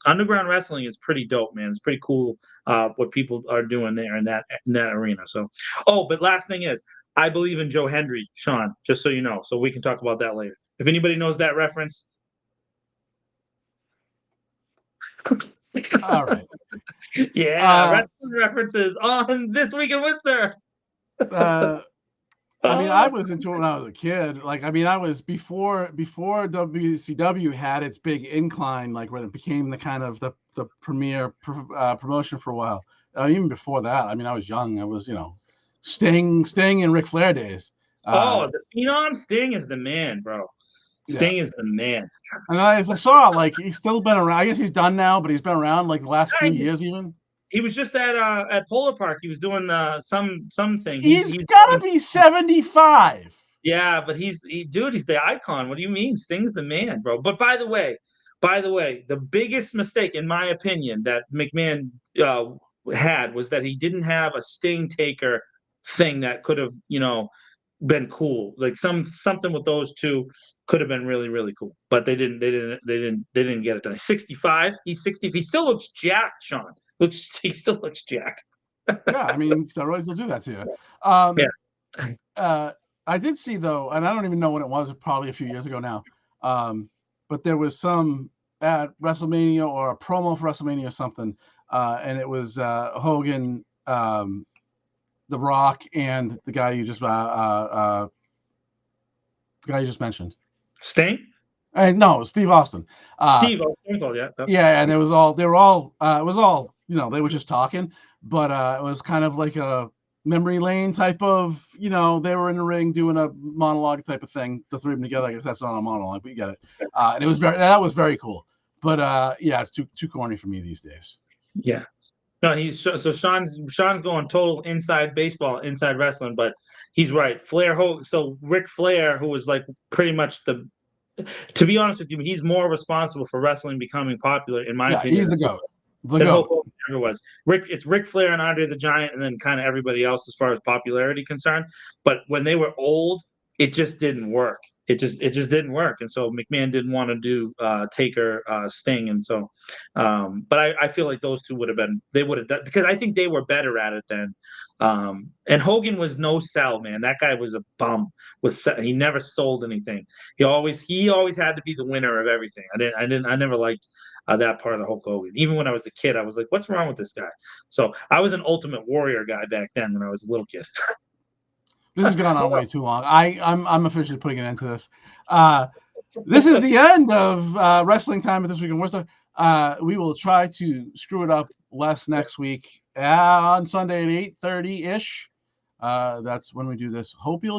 Underground wrestling is pretty dope, man. It's pretty cool what people are doing there in that arena. So, but last thing is, I believe in Joe Hendry, Sean, just so you know. So we can talk about that later. If anybody knows that reference. All right. Yeah, wrestling references on This Week in Worcester. I was into it when I was a kid. Like, I was before WCW had its big incline, like when it became the kind of the premier promotion for a while. Even before that, I was young. I was, Sting and Ric Flair days. The Phenom. Sting is the man, bro. Sting is the man. And I saw, like, he's still been around. I guess he's done now, but he's been around like the last few years even. He was just at Polar Park. He was doing something. He's gotta be 75. Yeah, but he's the icon. What do you mean? Sting's the man, bro. But by the way, the biggest mistake, in my opinion, that McMahon had was that he didn't have a Sting Taker thing that could have, been cool. Like something with those two could have been really, really cool. But they didn't get it done. 65. He's 60. He still looks jacked, Sean. He still looks jacked. Yeah, steroids will do that to you. I did see, though, and I don't even know when it was, probably a few years ago now. But there was some at WrestleMania or a promo for WrestleMania or something, and it was Hogan, The Rock, and the guy you just mentioned. Sting? No, Steve Austin. Steve, yeah. Yeah, and it was all they were just talking, but it was kind of like a memory lane type of, they were in the ring doing a monologue type of thing, the three of them together. I guess that's not a monologue, but you get it. And that was very cool. But it's too corny for me these days. Yeah. No, Sean's going total inside baseball, inside wrestling, but he's right. So Ric Flair, who was like pretty much to be honest with you, he's more responsible for wrestling becoming popular, in my opinion. He's the GOAT. Hulk Hogan ever was. It's Ric Flair and Andre the Giant, and then kind of everybody else as far as popularity concerned. But when they were old, it just didn't work. It just didn't work, and so McMahon didn't want to do Taker, Sting, and so. But I feel like those two would have done, because I think they were better at it then. And Hogan was no sell, man. That guy was a bum. He never sold anything. He always had to be the winner of everything. I never liked that part of Hulk Hogan. Even when I was a kid, I was like, what's wrong with this guy? So I was an Ultimate Warrior guy back then when I was a little kid. This has gone on way too long. I'm officially putting an end to this. This is the end of Wrestling Time at This Week in Worcester. We will try to screw it up less next week on Sunday at 8:30 ish. That's when we do this. Hope you'll